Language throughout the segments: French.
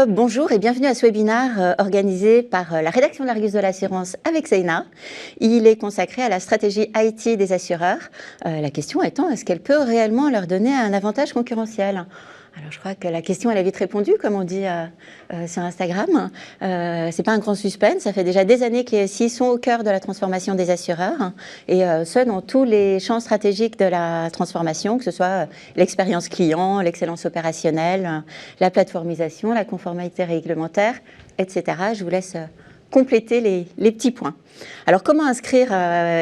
Bonjour et bienvenue à ce webinaire organisé par la rédaction de l'Argus de l'assurance avec Zeina. Il est consacré à la stratégie IT des assureurs. La question étant, est-ce qu'elle peut réellement leur donner un avantage concurrentiel ? Alors je crois que la question elle a vite répondu, comme on dit sur Instagram. C'est pas un grand suspense, ça fait déjà des années que les SI sont au cœur de la transformation des assureurs et ce dans tous les champs stratégiques de la transformation, que ce soit l'expérience client, l'excellence opérationnelle, la plateformisation, la conformité réglementaire, etc. Je vous laisse compléter les petits points. Alors, comment inscrire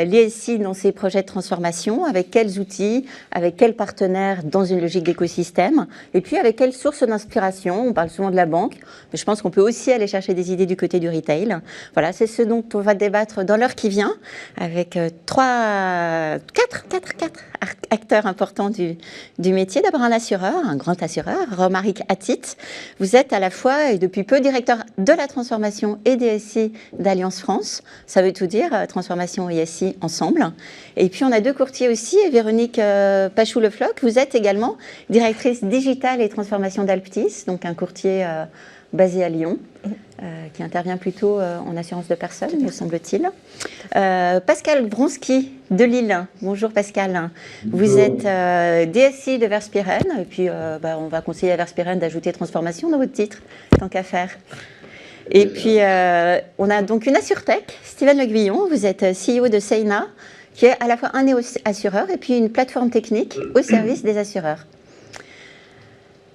l'ISI dans ces projets de transformation? Avec quels outils? Avec quels partenaires dans une logique d'écosystème? Et puis, avec quelles sources d'inspiration? On parle souvent de la banque, mais je pense qu'on peut aussi aller chercher des idées du côté du retail. Voilà, c'est ce dont on va débattre dans l'heure qui vient, avec quatre acteurs importants du métier. D'abord, un assureur, un grand assureur, Romaric Attit. Vous êtes à la fois, et depuis peu, directeur de la transformation et des SI d'Alliance France. Ça veut tout dire, transformation et SI ensemble. Et puis on a deux courtiers aussi, Véronique Pachou-Lefloc. Vous êtes également directrice digitale et transformation d'Alptis, donc un courtier basé à Lyon, qui intervient plutôt en assurance de personnes, me semble-t-il. Pascal Bronski de Lille. Bonjour Pascal. Vous êtes DSI de Verspiren, et puis on va conseiller à Verspiren d'ajouter transformation dans votre titre, tant qu'à faire. Et puis, on a donc une AssurTech, Steven Le Guillon, vous êtes CEO de Zeina, qui est à la fois un assureur et puis une plateforme technique au service des assureurs.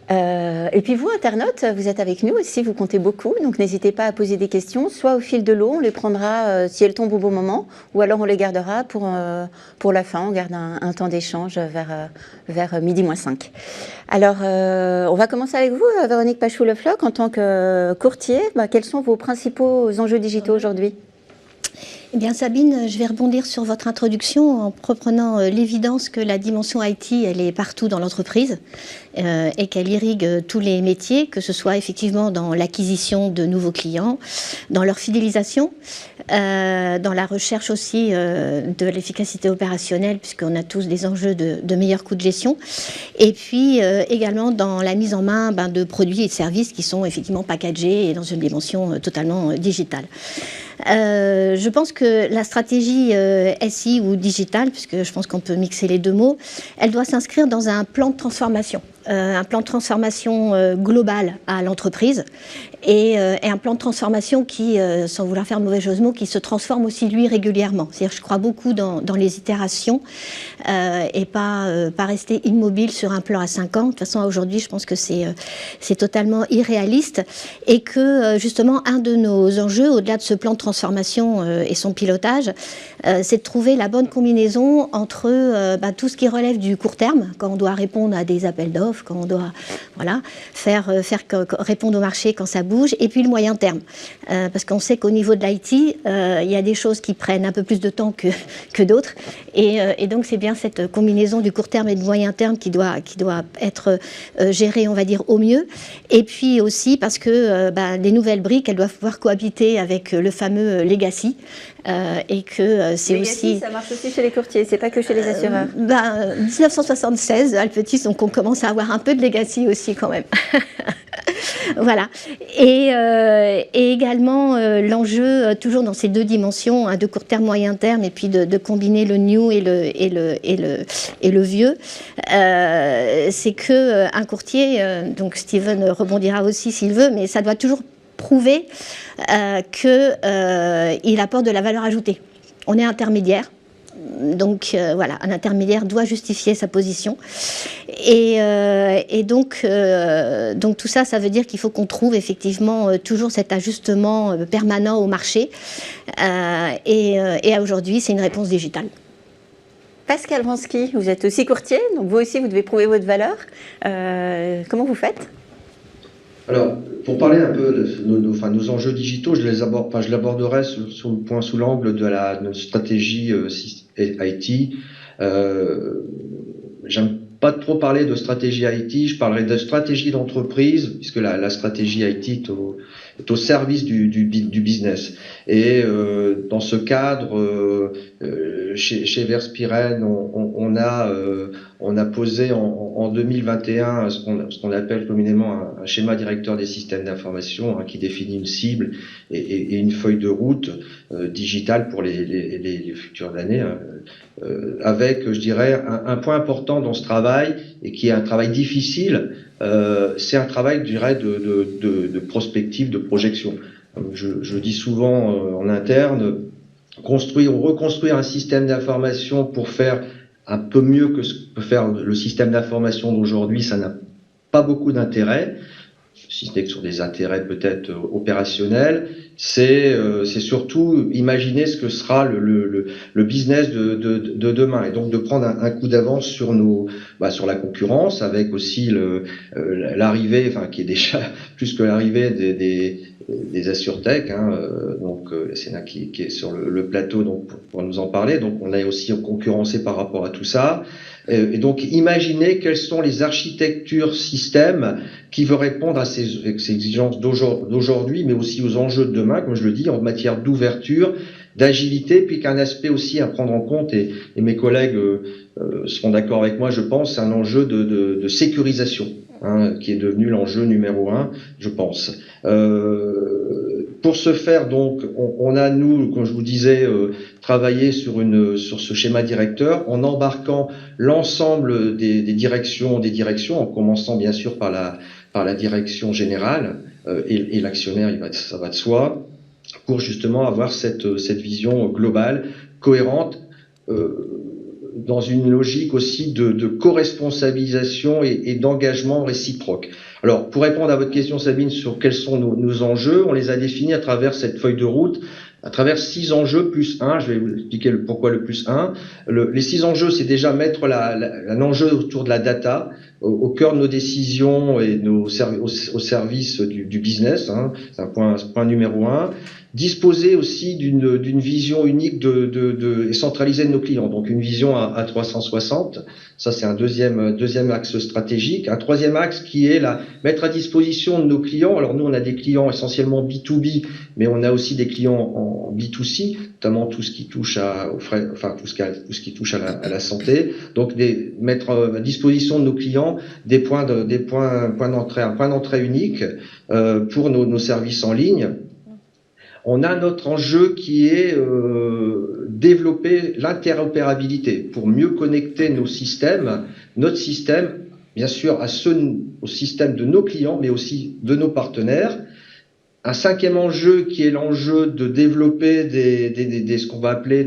Et puis vous, internautes, vous êtes avec nous aussi, vous comptez beaucoup, donc n'hésitez pas à poser des questions, soit au fil de l'eau, on les prendra si elles tombent au bon moment, ou alors on les gardera pour la fin, on garde un temps d'échange vers midi moins 5. Alors, on va commencer avec vous, Véronique Pachou-Lefloc, en tant que courtier, quels sont vos principaux enjeux digitaux aujourd'hui ? Eh bien Sabine, je vais rebondir sur votre introduction en reprenant l'évidence que la dimension IT, elle est partout dans l'entreprise et qu'elle irrigue tous les métiers, que ce soit effectivement dans l'acquisition de nouveaux clients, dans leur fidélisation, dans la recherche aussi de l'efficacité opérationnelle, puisqu'on a tous des enjeux de meilleurs coûts de gestion, et puis également dans la mise en main de produits et de services qui sont effectivement packagés et dans une dimension totalement digitale. Je pense que la stratégie SI ou digitale, puisque je pense qu'on peut mixer les deux mots, elle doit s'inscrire dans un plan de transformation. Un plan de transformation global à l'entreprise et un plan de transformation qui, sans vouloir faire de mauvais jeu de mots, qui se transforme aussi lui régulièrement. C'est-à-dire, je crois beaucoup dans les itérations et pas rester immobile sur un plan à 5 ans. De toute façon, aujourd'hui, je pense que c'est totalement irréaliste et que justement, un de nos enjeux, au-delà de ce plan de transformation et son pilotage, c'est de trouver la bonne combinaison entre tout ce qui relève du court terme, quand on doit répondre à des appels d'offres, quand on doit faire répondre au marché quand ça bouge, et puis le moyen terme. Parce qu'on sait qu'au niveau de l'IT, il y a des choses qui prennent un peu plus de temps que d'autres. Et donc c'est bien cette combinaison du court terme et du moyen terme qui doit être gérée, on va dire, au mieux. Et puis aussi parce que les nouvelles briques, elles doivent pouvoir cohabiter avec le fameux legacy. Et que c'est aussi... Ça marche aussi chez les courtiers, c'est pas que chez les assureurs. 1976, Alpetis, donc on commence à avoir un peu de legacy aussi quand même. Voilà. Et également l'enjeu, toujours dans ces deux dimensions, de court terme, moyen terme, et puis de combiner le new et le vieux, c'est que un courtier, donc Steven rebondira aussi s'il veut, mais ça doit toujours prouver qu'il apporte de la valeur ajoutée. On est intermédiaire, donc voilà, un intermédiaire doit justifier sa position. Et donc tout ça, ça veut dire qu'il faut qu'on trouve effectivement toujours cet ajustement permanent au marché. Et aujourd'hui, c'est une réponse digitale. Pascal Bronski, vous êtes aussi courtier, donc vous aussi, vous devez prouver votre valeur. Comment vous faites ? Alors, pour parler un peu de nos enjeux digitaux, je l'aborderai sous l'angle de notre stratégie IT. J'aime pas trop parler de stratégie IT, je parlerai de stratégie d'entreprise, puisque la stratégie IT est au service du business. Et dans ce cadre, chez Verspiren, on a posé en 2021 ce qu'on appelle communément un schéma directeur des systèmes d'information, qui définit une cible et une feuille de route digitale pour les futures années, avec, je dirais, un point important dans ce travail, et qui est un travail difficile, c'est un travail, je dirais, de prospective, de projection. Je dis souvent en interne, construire ou reconstruire un système d'information pour faire un peu mieux que ce que peut faire le système d'information d'aujourd'hui, ça n'a pas beaucoup d'intérêt, si ce n'est que sur des intérêts peut-être opérationnels. C'est surtout imaginer ce que sera le business de demain, et donc de prendre un coup d'avance sur sur la concurrence, avec aussi l'arrivée, enfin qui est déjà plus que l'arrivée des AssureTech, donc Sénat qui est sur le plateau donc pour nous en parler. Donc on est aussi concurrencé par rapport à tout ça. Et donc imaginer quelles sont les architectures systèmes qui vont répondre à ces exigences d'aujourd'hui, mais aussi aux enjeux de demain, comme je le dis, en matière d'ouverture, d'agilité, puis qu'un aspect aussi à prendre en compte, et mes collègues seront d'accord avec moi, je pense, c'est un enjeu de sécurisation, qui est devenu l'enjeu numéro 1, je pense. Pour ce faire, donc, on a, nous, comme je vous disais, travaillé sur ce schéma directeur, en embarquant l'ensemble des directions, en commençant bien sûr par la direction générale, et l'actionnaire, ça va de soi, pour justement avoir cette vision globale, cohérente, dans une logique aussi de co-responsabilisation et d'engagement réciproque. Alors, pour répondre à votre question, Sabine, sur quels sont nos enjeux, on les a définis à travers cette feuille de route, à travers 6 enjeux plus 1. Je vais vous expliquer pourquoi le plus 1. Les 6 enjeux, c'est déjà mettre un enjeu autour de la data au cœur de nos décisions et au service du business. C'est un point numéro 1. Disposer aussi d'une vision unique et centralisée de nos clients, donc une vision à 360. Ça, c'est un deuxième axe stratégique. Un troisième axe qui est mettre à disposition de nos clients. Alors nous, on a des clients essentiellement B2B, mais on a aussi des clients en B2C, notamment tout ce qui touche tout ce qui touche à la santé. Donc mettre à disposition de nos clients des points d'entrée, un point d'entrée unique pour nos services en ligne. On a notre enjeu qui est développer l'interopérabilité pour mieux connecter notre système, bien sûr, au système de nos clients, mais aussi de nos partenaires. Un 5e enjeu qui est l'enjeu de développer ce qu'on va appeler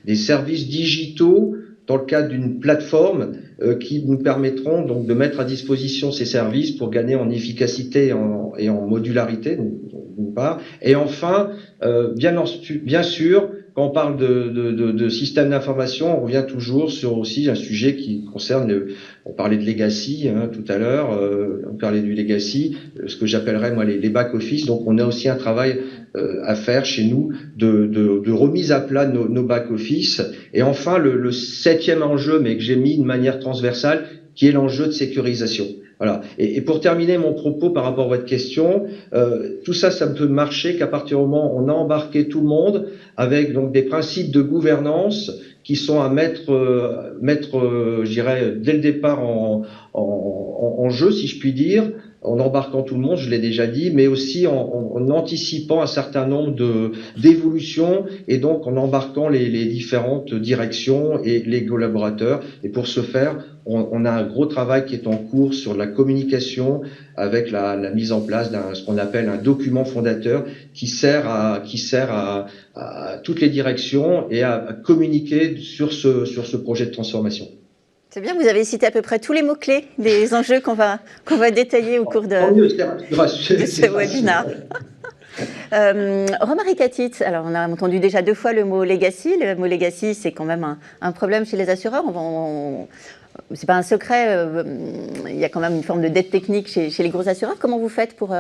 des services digitaux dans le cadre d'une plateforme qui nous permettront donc de mettre à disposition ces services pour gagner en efficacité et en modularité, d'une part. Et enfin, bien sûr, quand on parle de système d'information, on revient toujours sur aussi un sujet qui concerne on parlait de legacy tout à l'heure, on parlait du legacy, ce que j'appellerais moi les back-office. Donc on a aussi un travail à faire chez nous de remise à plat de nos back-office. Et enfin, le 7e enjeu, mais que j'ai mis de manière transversale, qui est l'enjeu de sécurisation. Voilà. Et pour terminer mon propos par rapport à votre question, tout ça ne peut marcher qu'à partir du moment où on a embarqué tout le monde avec donc des principes de gouvernance qui sont à mettre, je dirais, dès le départ en jeu, si je puis dire, en embarquant tout le monde, je l'ai déjà dit, mais aussi en anticipant un certain nombre d'évolutions, et donc en embarquant les différentes directions et les collaborateurs. Et pour ce faire, on a un gros travail qui est en cours sur la communication, avec la mise en place ce qu'on appelle un document fondateur qui sert à toutes les directions et à communiquer sur ce projet de transformation. C'est bien, vous avez cité à peu près tous les mots-clés des enjeux qu'on va détailler au cours de ce webinaire. Romaric Attit, alors on a entendu déjà 2 fois le mot legacy. Le mot legacy, c'est quand même un problème chez les assureurs. C'est pas un secret, il y a quand même une forme de dette technique chez les gros assureurs. Comment vous faites pour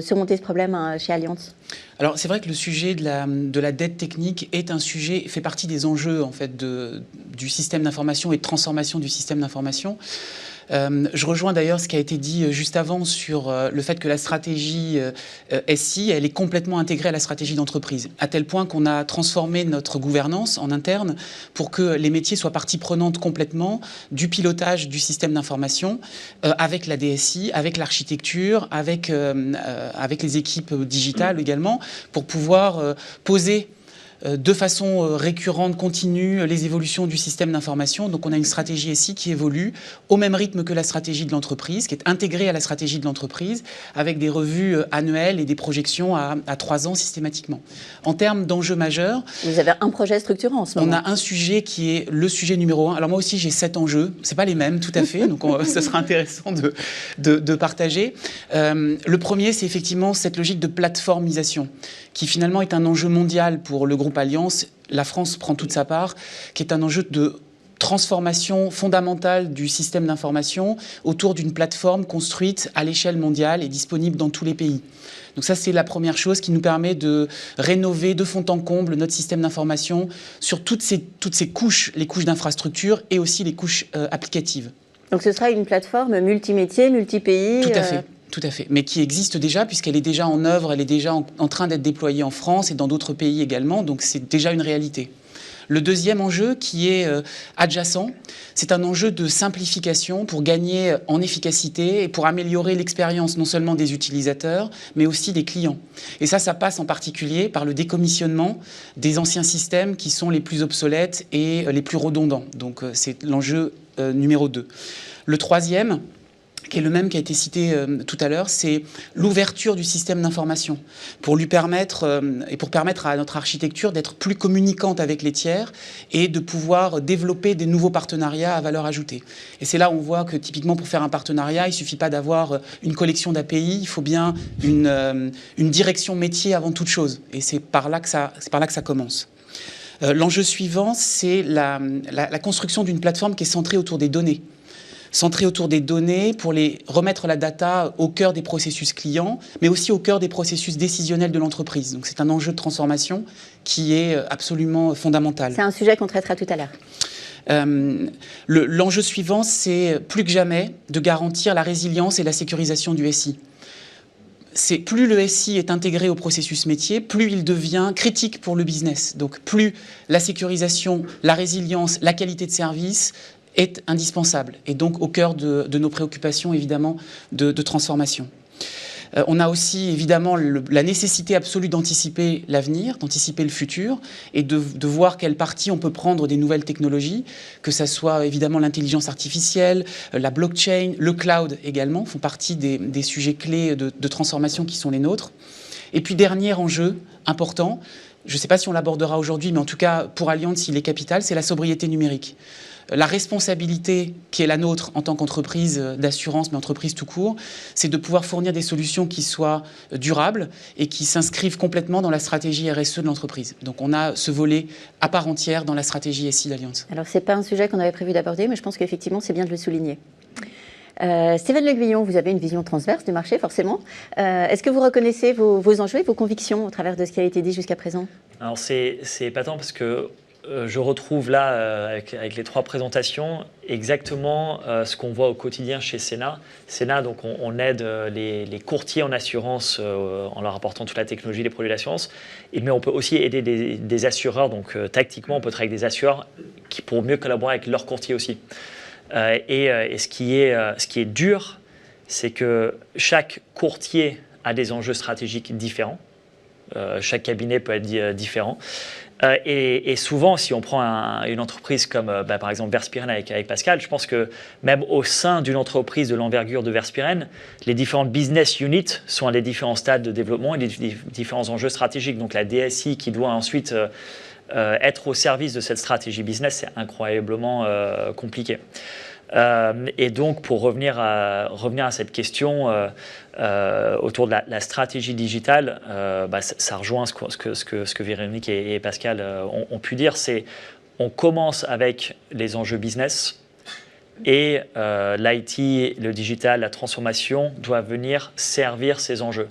surmonter ce problème chez Allianz ? Alors c'est vrai que le sujet de la dette technique fait partie des enjeux en fait du système d'information et de transformation du système d'information. Je rejoins d'ailleurs ce qui a été dit juste avant sur le fait que la stratégie SI, elle est complètement intégrée à la stratégie d'entreprise, à tel point qu'on a transformé notre gouvernance en interne pour que les métiers soient partie prenante complètement du pilotage du système d'information, avec la DSI, avec l'architecture, avec les équipes digitales également, pour pouvoir poser de façon récurrente, continue, les évolutions du système d'information. Donc on a une stratégie SI qui évolue au même rythme que la stratégie de l'entreprise, qui est intégrée à la stratégie de l'entreprise, avec des revues annuelles et des projections à 3 ans systématiquement. En termes d'enjeux majeurs... Vous avez un projet structurant en ce moment. On a un sujet qui est le sujet numéro 1. Alors moi aussi j'ai 7 enjeux, c'est pas les mêmes tout à fait, donc ce sera intéressant de partager. Le premier, c'est effectivement cette logique de plateformisation, qui finalement est un enjeu mondial pour le groupe Allianz. La France prend toute sa part, qui est un enjeu de transformation fondamentale du système d'information autour d'une plateforme construite à l'échelle mondiale et disponible dans tous les pays. Donc ça, c'est la première chose qui nous permet de rénover de fond en comble notre système d'information sur toutes ces couches, les couches d'infrastructure et aussi les couches applicatives. Donc ce sera une plateforme multimétier, multi-pays. Tout à fait. Tout à fait, mais qui existe déjà puisqu'elle est déjà en œuvre, elle est déjà en train d'être déployée en France et dans d'autres pays également, donc c'est déjà une réalité. Le deuxième enjeu qui est adjacent, c'est un enjeu de simplification pour gagner en efficacité et pour améliorer l'expérience non seulement des utilisateurs, mais aussi des clients. Et ça passe en particulier par le décommissionnement des anciens systèmes qui sont les plus obsolètes et les plus redondants. Donc c'est l'enjeu numéro 2. Le troisième, qui est le même qui a été cité tout à l'heure, c'est l'ouverture du système d'information pour lui permettre et pour permettre à notre architecture d'être plus communicante avec les tiers et de pouvoir développer des nouveaux partenariats à valeur ajoutée. Et c'est là où on voit que typiquement pour faire un partenariat, il ne suffit pas d'avoir une collection d'API, il faut bien une direction métier avant toute chose. Et c'est par là que ça commence. L'enjeu suivant, c'est la construction d'une plateforme qui est centrée autour des données. Centré autour des données pour les remettre la data au cœur des processus clients, mais aussi au cœur des processus décisionnels de l'entreprise. Donc c'est un enjeu de transformation qui est absolument fondamental. C'est un sujet qu'on traitera tout à l'heure. L'enjeu suivant, c'est plus que jamais de garantir la résilience et la sécurisation du SI. Plus le SI est intégré au processus métier, plus il devient critique pour le business. Donc plus la sécurisation, la résilience, la qualité de service est indispensable et donc au cœur de nos préoccupations évidemment de transformation. On a aussi évidemment la nécessité absolue d'anticiper l'avenir, d'anticiper le futur et de voir quelle partie on peut prendre des nouvelles technologies, que ça soit évidemment l'intelligence artificielle, la blockchain, le cloud également, font partie des sujets clés de transformation qui sont les nôtres. Et puis dernier enjeu important, je ne sais pas si on l'abordera aujourd'hui, mais en tout cas pour Allianz il est capital, c'est la sobriété numérique. La responsabilité qui est la nôtre en tant qu'entreprise d'assurance, mais entreprise tout court, c'est de pouvoir fournir des solutions qui soient durables et qui s'inscrivent complètement dans la stratégie RSE de l'entreprise. Donc on a ce volet à part entière dans la stratégie SI d'Allianz. Alors ce n'est pas un sujet qu'on avait prévu d'aborder, mais je pense qu'effectivement c'est bien de le souligner. Stéphane Le Guillon, vous avez une vision transverse du marché, forcément. Est-ce que vous reconnaissez vos enjeux et vos convictions au travers de ce qui a été dit jusqu'à présent? Alors c'est épatant parce que je retrouve là, avec les 3 présentations, exactement ce qu'on voit au quotidien chez Sénat. Sénat, donc on aide les courtiers en assurance en leur apportant toute la technologie des produits d'assurance. Mais on peut aussi aider des assureurs. Donc tactiquement, on peut travailler avec des assureurs qui pourront mieux collaborer avec leurs courtiers aussi. Et ce qui est dur, c'est que chaque courtier a des enjeux stratégiques différents. Chaque cabinet peut être différent. Et souvent, si on prend une entreprise comme par exemple Verspiren avec Pascal, je pense que même au sein d'une entreprise de l'envergure de Verspiren, les différentes business units sont à des différents stades de développement et des différents enjeux stratégiques. Donc la DSI qui doit ensuite être au service de cette stratégie business, c'est incroyablement compliqué. Et donc, pour revenir à cette question autour de la stratégie digitale, ça rejoint ce que Véronique et Pascal ont pu dire. C'est on commence avec les enjeux business et l'IT, le digital, la transformation doivent venir servir ces enjeux.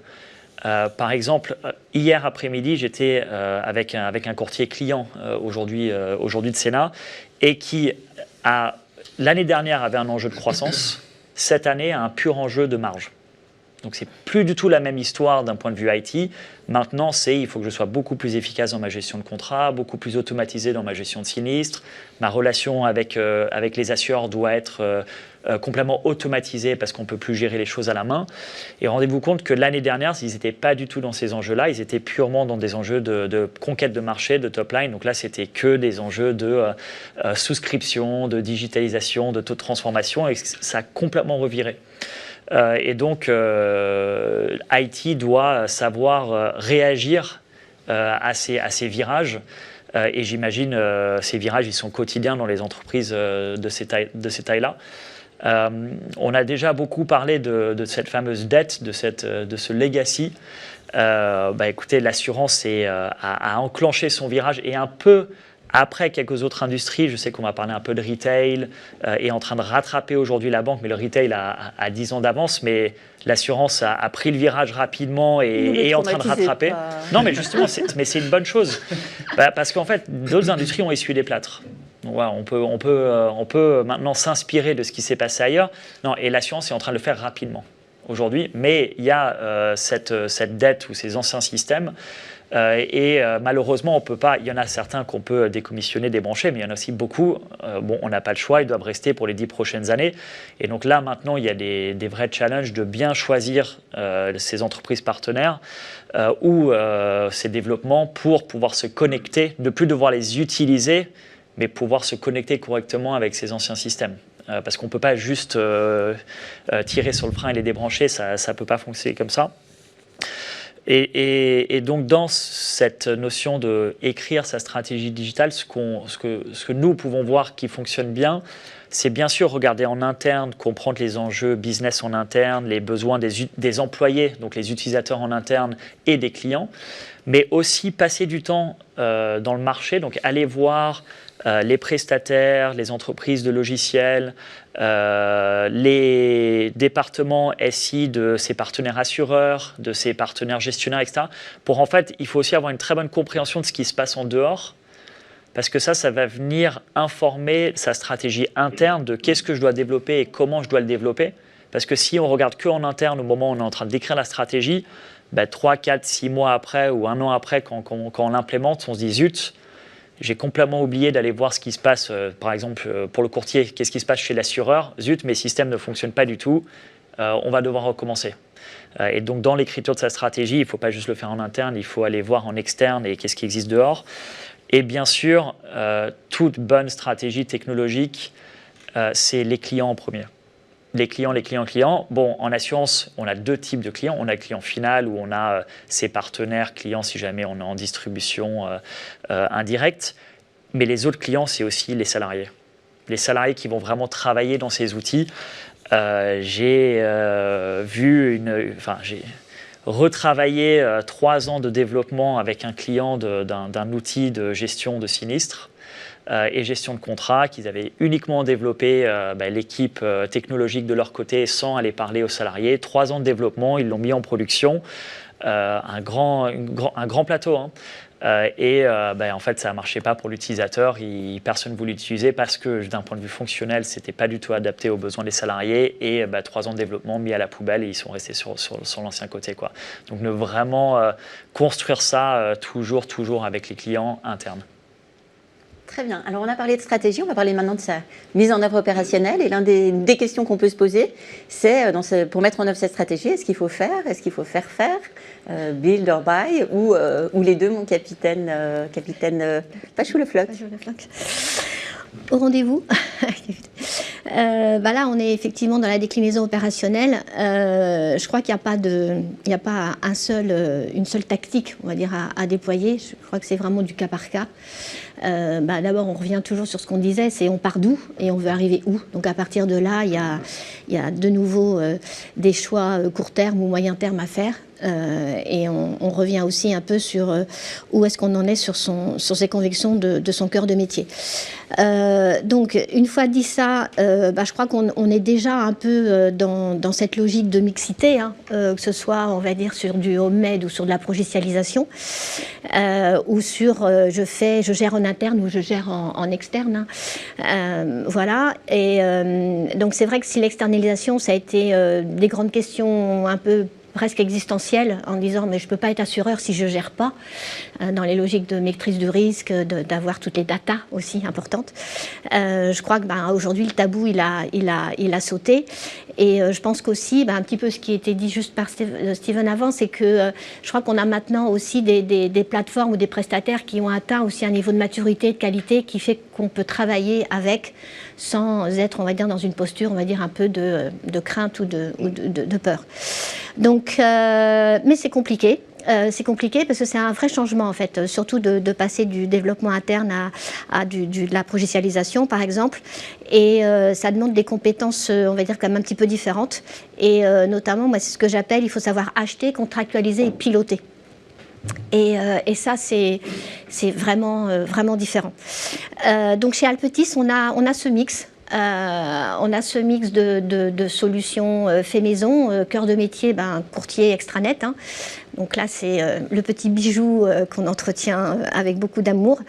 Par exemple, hier après-midi, j'étais avec un courtier client aujourd'hui de Sénat et qui a l'année dernière avait un enjeu de croissance, cette année a un pur enjeu de marge. Donc, c'est plus du tout la même histoire d'un point de vue IT. Maintenant, il faut que je sois beaucoup plus efficace dans ma gestion de contrat, beaucoup plus automatisé dans ma gestion de sinistre. Ma relation avec les assureurs doit être complètement automatisée parce qu'on ne peut plus gérer les choses à la main. Et rendez-vous compte que l'année dernière, ils n'étaient pas du tout dans ces enjeux-là. Ils étaient purement dans des enjeux de conquête de marché, de top line. Donc là, c'était que des enjeux de souscription, de digitalisation, de taux de transformation. Et ça a complètement reviré. Et donc, IT doit savoir réagir à ces virages. Et j'imagine ces virages, ils sont quotidiens dans les entreprises de ces tailles-là. On a déjà beaucoup parlé de cette fameuse dette, de ce legacy. Écoutez, l'assurance a enclenché son virage et un peu après quelques autres industries. Je sais qu'on va parler un peu de retail, est en train de rattraper aujourd'hui la banque, mais le retail a 10 ans d'avance, mais l'assurance a pris le virage rapidement et est en train de rattraper. Non, mais justement, c'est une bonne chose. Parce qu'en fait, d'autres industries ont essuyé les plâtres. Donc, voilà, on peut maintenant s'inspirer de ce qui s'est passé ailleurs. Non, et l'assurance est en train de le faire rapidement aujourd'hui. Mais il y a cette dette ou ces anciens systèmes. Malheureusement, on peut pas. Il y en a certains qu'on peut décommissionner, débrancher, mais il y en a aussi beaucoup. On n'a pas le choix, ils doivent rester pour les 10 prochaines années. Et donc là, maintenant, il y a des vrais challenges de bien choisir ces entreprises partenaires ou ces développements pour pouvoir se connecter, ne plus devoir les utiliser, mais pouvoir se connecter correctement avec ces anciens systèmes. Parce qu'on ne peut pas juste tirer sur le frein et les débrancher, ça ne peut pas fonctionner comme ça. Et donc, dans cette notion d'écrire sa stratégie digitale, ce que nous pouvons voir qui fonctionne bien, c'est bien sûr regarder en interne, comprendre les enjeux business en interne, les besoins des employés, donc les utilisateurs en interne et des clients, mais aussi passer du temps dans le marché, donc aller voir les prestataires, les entreprises de logiciels, les départements SI de ces partenaires assureurs, de ces partenaires gestionnaires, etc. Pour en fait, il faut aussi avoir une très bonne compréhension de ce qui se passe en dehors, parce que ça va venir informer sa stratégie interne de qu'est-ce que je dois développer et comment je dois le développer. Parce que si on regarde qu'en interne au moment où on est en train de décrire la stratégie, 3, 4, 6 mois après ou 1 an après, quand on l'implémente, on se dit zut, j'ai complètement oublié d'aller voir ce qui se passe, par exemple, pour le courtier, qu'est-ce qui se passe chez l'assureur. Zut, mes systèmes ne fonctionnent pas du tout, on va devoir recommencer. Et donc, dans l'écriture de sa stratégie, il ne faut pas juste le faire en interne, il faut aller voir en externe et qu'est-ce qui existe dehors. Et bien sûr, toute bonne stratégie technologique, c'est les clients en premier. Les clients. Bon, en assurance, on a 2 types de clients. On a le client final où on a ses partenaires clients si jamais on est en distribution indirecte. Mais les autres clients, c'est aussi les salariés. Les salariés qui vont vraiment travailler dans ces outils. J'ai retravaillé 3 ans de développement avec un client d'un outil de gestion de sinistres. Et gestion de contrat, qu'ils avaient uniquement développé l'équipe technologique de leur côté sans aller parler aux salariés. 3 ans de développement, ils l'ont mis en production, un grand plateau. Hein. En fait, ça ne marchait pas pour l'utilisateur, personne ne voulait l'utiliser parce que d'un point de vue fonctionnel, ce n'était pas du tout adapté aux besoins des salariés et 3 ans de développement mis à la poubelle et ils sont restés sur l'ancien côté. Quoi. Donc, vraiment construire ça toujours avec les clients internes. Très bien. Alors, on a parlé de stratégie, on va parler maintenant de sa mise en œuvre opérationnelle. Et l'une des questions qu'on peut se poser, c'est pour mettre en œuvre cette stratégie, est-ce qu'il faut faire, est-ce qu'il faut faire, build or buy, ou les deux, mon capitaine Pachou-Le-Floch. Au rendez-vous. Là, on est effectivement dans la déclinaison opérationnelle. Je crois qu'il n'y a pas une seule tactique, on va dire, à déployer. Je crois que c'est vraiment du cas par cas. D'abord, on revient toujours sur ce qu'on disait, c'est on part d'où et on veut arriver où. Donc à partir de là, il y a de nouveau des choix court terme ou moyen terme à faire. Et on revient aussi un peu sur où est-ce qu'on en est sur ses convictions de son cœur de métier. Donc, une fois dit ça, je crois qu'on est déjà un peu dans cette logique de mixité, hein, que ce soit, on va dire, sur du homemade ou sur de la progestialisation, ou sur je gère en interne ou je gère en externe. Hein. Voilà. Et donc, c'est vrai que si l'externalisation, ça a été des grandes questions un peu presque existentielle, en disant mais je ne peux pas être assureur si je ne gère pas, dans les logiques de maîtrise du risque, d'avoir toutes les datas aussi importantes. Je crois que aujourd'hui le tabou il a sauté, et je pense qu'aussi un petit peu ce qui a été dit juste par Steven avant, c'est que je crois qu'on a maintenant aussi des plateformes ou des prestataires qui ont atteint aussi un niveau de maturité et de qualité qui fait qu'on peut travailler avec sans être, on va dire, dans une posture, on va dire, un peu de crainte ou de peur. Donc, mais c'est compliqué. C'est compliqué parce que c'est un vrai changement en fait, surtout de passer du développement interne à de la progestialisation par exemple, et ça demande des compétences, on va dire quand même un petit peu différentes, et notamment moi c'est ce que j'appelle, il faut savoir acheter, contractualiser et piloter. Et ça, c'est vraiment différent. Donc chez Alpetis, on a ce mix. On a ce mix de solutions fait maison, cœur de métier, courtier extranet. Hein. Donc là, c'est le petit bijou qu'on entretient avec beaucoup d'amour.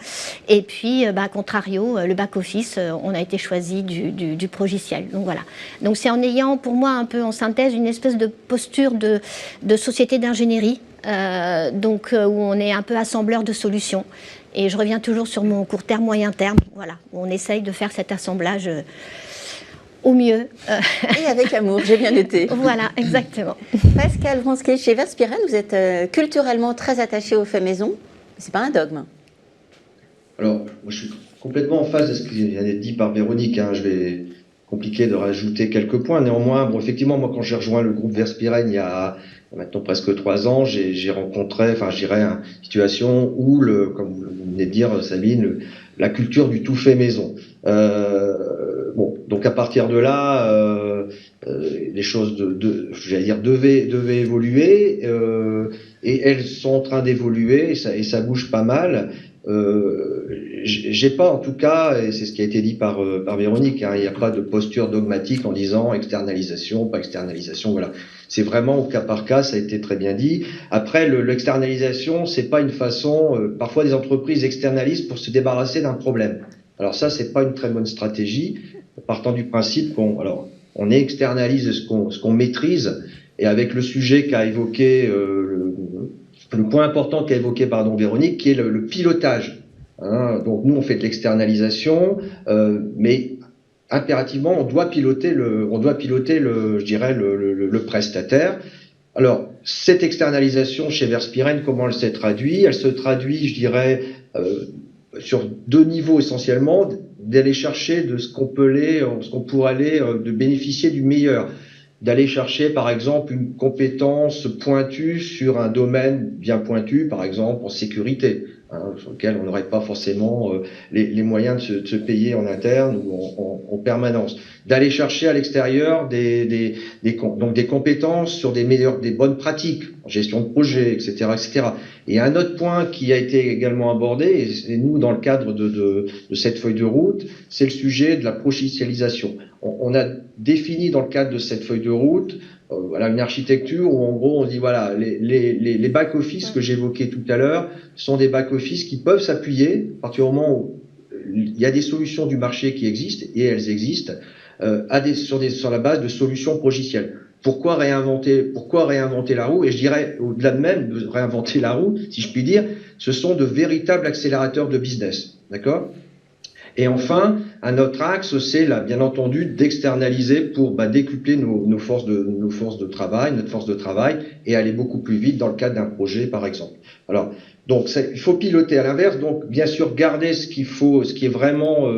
Et puis, à contrario, le back-office, on a été choisi du progiciel. Donc voilà. Donc c'est en ayant, pour moi, un peu en synthèse, une espèce de posture de société d'ingénierie, donc où on est un peu assembleur de solutions. Et je reviens toujours sur mon court terme, moyen terme, voilà, où on essaye de faire cet assemblage au mieux. Et avec amour, j'ai bien noté. Voilà, exactement. Pascal Wronski, chez Verspiren, vous êtes culturellement très attaché au fait maison. C'est pas un dogme. Alors, moi, je suis complètement en phase de ce qui vient d'être dit par Véronique. Hein. Je vais compliquer de rajouter quelques points. Néanmoins, effectivement, moi, quand j'ai rejoint le groupe Verspiren il y a maintenant presque 3 ans, j'ai rencontré, je dirais, une situation où, comme vous venez de dire, Sabine, la culture du tout fait maison. Donc à partir de là, les choses devaient évoluer, et elles sont en train d'évoluer, et ça bouge pas mal. J'ai pas, en tout cas, et c'est ce qui a été dit par Véronique, hein, il n'y a pas de posture dogmatique en disant externalisation, pas externalisation, voilà. C'est vraiment au cas par cas, ça a été très bien dit. Après, l'externalisation, c'est pas une façon, parfois des entreprises externalisent pour se débarrasser d'un problème. Alors ça, c'est pas une très bonne stratégie, partant du principe on externalise ce qu'on maîtrise, et avec le sujet qu'a évoqué, le point important qu'a évoqué, Véronique, qui est le pilotage. Hein, donc nous, on fait de l'externalisation, mais impérativement, on doit piloter le prestataire. Alors, cette externalisation chez Verspiren, comment elle s'est traduite ? Elle se traduit, je dirais, sur 2 niveaux essentiellement, d'aller chercher de ce qu'on pourrait aller, de bénéficier du meilleur. D'aller chercher, par exemple, une compétence pointue sur un domaine bien pointu, par exemple en sécurité, hein, sur lequel on n'aurait pas forcément les moyens de se payer en interne ou en permanence. D'aller chercher à l'extérieur donc des compétences sur des bonnes pratiques en gestion de projet, etc., etc. Et un autre point qui a été également abordé, et nous dans le cadre de cette feuille de route, c'est le sujet de la progicialisation. On a défini dans le cadre de cette feuille de route une architecture où en gros on dit les back-office que j'évoquais tout à l'heure sont des back-office qui peuvent s'appuyer à partir du moment où il y a des solutions du marché qui existent, et elles existent, sur la base de solutions progicielles. Pourquoi réinventer la roue ? Et je dirais, au-delà de même de réinventer la roue, si je puis dire, ce sont de véritables accélérateurs de business. D'accord ? Et enfin, un autre axe, c'est bien entendu d'externaliser pour décupler nos forces de travail, et aller beaucoup plus vite dans le cadre d'un projet, par exemple. Alors, donc il faut piloter à l'inverse, donc bien sûr garder ce qui est vraiment,